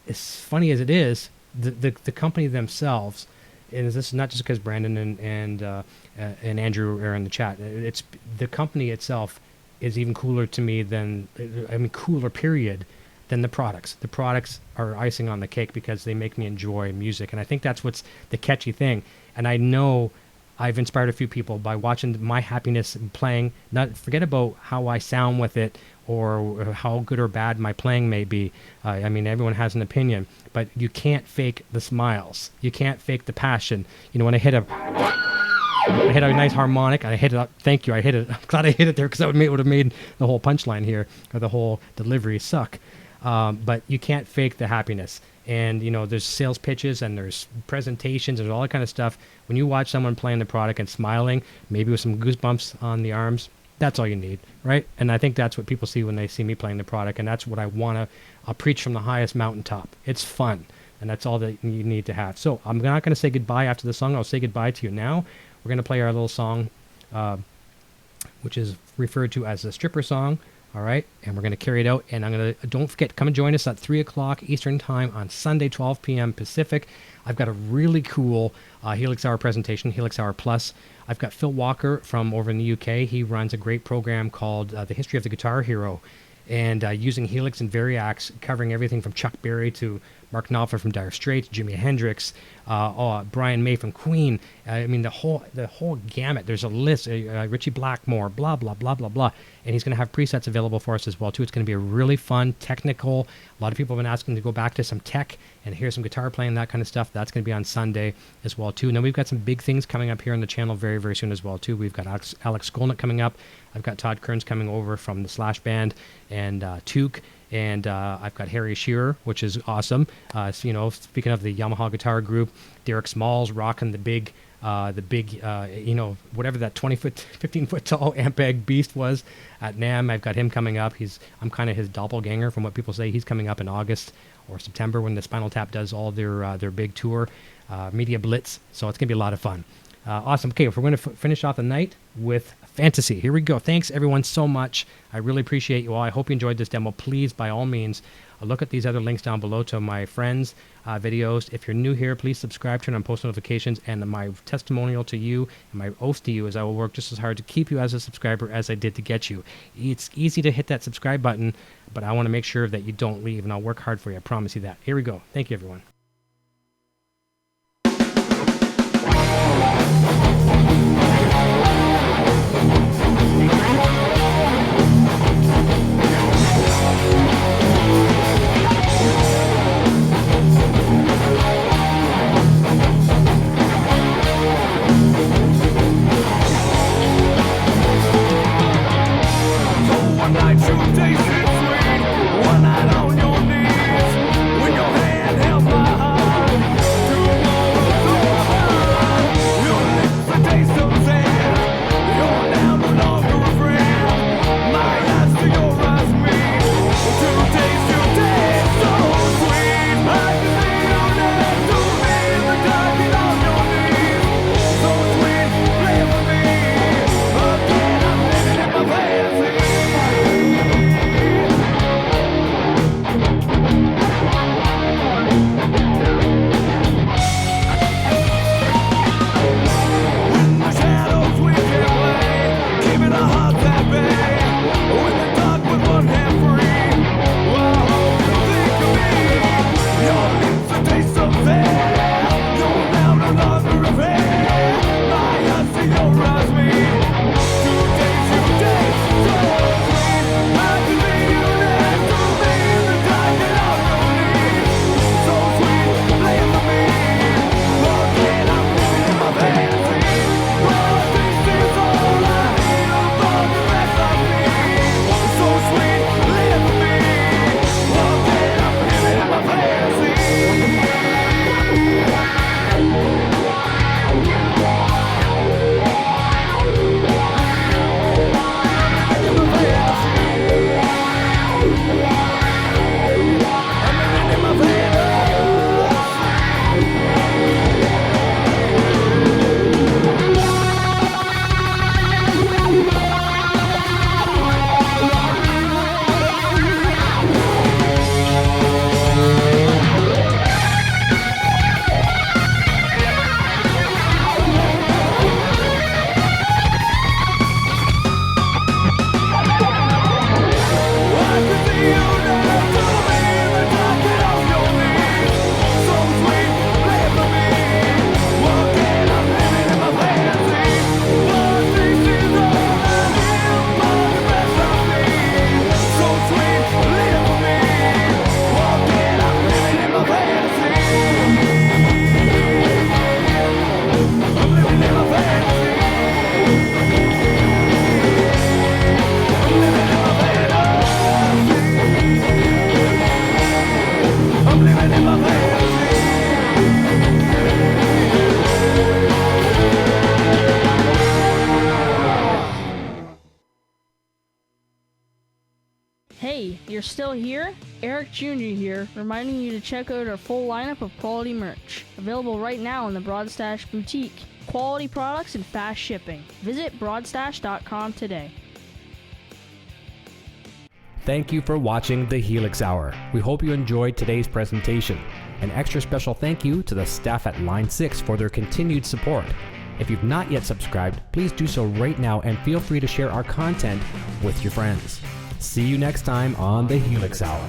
as funny as it is, the company themselves, and this is not just because Brandon and Andrew are in the chat. It's the company itself is even cooler to me than, cooler period, than the products. The products are icing on the cake because they make me enjoy music. And I think that's what's the catchy thing. And I know I've inspired a few people by watching my happiness in playing. Not forget about how I sound with it or how good or bad my playing may be. I mean, everyone has an opinion, but you can't fake the smiles. You can't fake the passion. You know, when I hit a nice harmonic, and I hit it up. Thank you. I hit it. I'm glad I hit it there because that would have made the whole punchline here or the whole delivery suck. But you can't fake the happiness. And, you know, there's sales pitches and there's presentations and all that kind of stuff. When you watch someone playing the product and smiling, maybe with some goosebumps on the arms, that's all you need, right? And I think that's what people see when they see me playing the product. And that's what I want to preach from the highest mountaintop. It's fun. And that's all that you need to have. So I'm not going to say goodbye after the song. I'll say goodbye to you now. We're going to play our little song, which is referred to as the stripper song. All right, and we're going to carry it out. And don't forget, come and join us at 3 o'clock Eastern Time on Sunday, 12 p.m. Pacific. I've got a really cool Helix Hour presentation, Helix Hour Plus. I've got Phil Walker from over in the UK. He runs a great program called The History of the Guitar Hero, and using Helix and Variax, covering everything from Chuck Berry to Mark Knopfler from Dire Straits, Jimi Hendrix, Brian May from Queen. I mean, the whole gamut. There's a list. Richie Blackmore, blah, blah, blah, blah, blah. And he's going to have presets available for us as well, too. It's going to be a really fun, technical. A lot of people have been asking to go back to some tech and hear some guitar playing, that kind of stuff. That's going to be on Sunday as well, too. And then we've got some big things coming up here on the channel very, very soon as well, too. We've got Alex Skolnick coming up. I've got Todd Kearns coming over from the Slash Band and Took. And I've got Harry Shearer, which is awesome. So, you know, speaking of the Yamaha Guitar Group, Derek Smalls rocking the big, you know, whatever that 20-foot, 15-foot tall Ampeg beast was at NAMM. I've got him coming up. I'm kind of his doppelganger from what people say. He's coming up in August or September when the Spinal Tap does all their big tour, Media Blitz. So it's going to be a lot of fun. Awesome. Okay, we're going to finish off the night with Fantasy. Here we go. Thanks, everyone, so much. I really appreciate you all. I hope you enjoyed this demo. Please, by all means, look at these other links down below to my friends' videos. If you're new here, please subscribe, turn on post notifications, and my testimonial to you and my oath to you is I will work just as hard to keep you as a subscriber as I did to get you. It's easy to hit that subscribe button, but I want to make sure that you don't leave, and I'll work hard for you. I promise you that. Here we go. Thank you, everyone. One night you taste it sweet, one night on your knees, when your hand held my Hey, you're still here? Eric Jr. here, reminding you to check out our full lineup of quality merch. Available right now in the Broadstash Boutique. Quality products and fast shipping. Visit broadstash.com today. Thank you for watching the Helix Hour. We hope you enjoyed today's presentation. An extra special thank you to the staff at Line 6 for their continued support. If you've not yet subscribed, please do so right now and feel free to share our content with your friends. See you next time on the Helix Hour.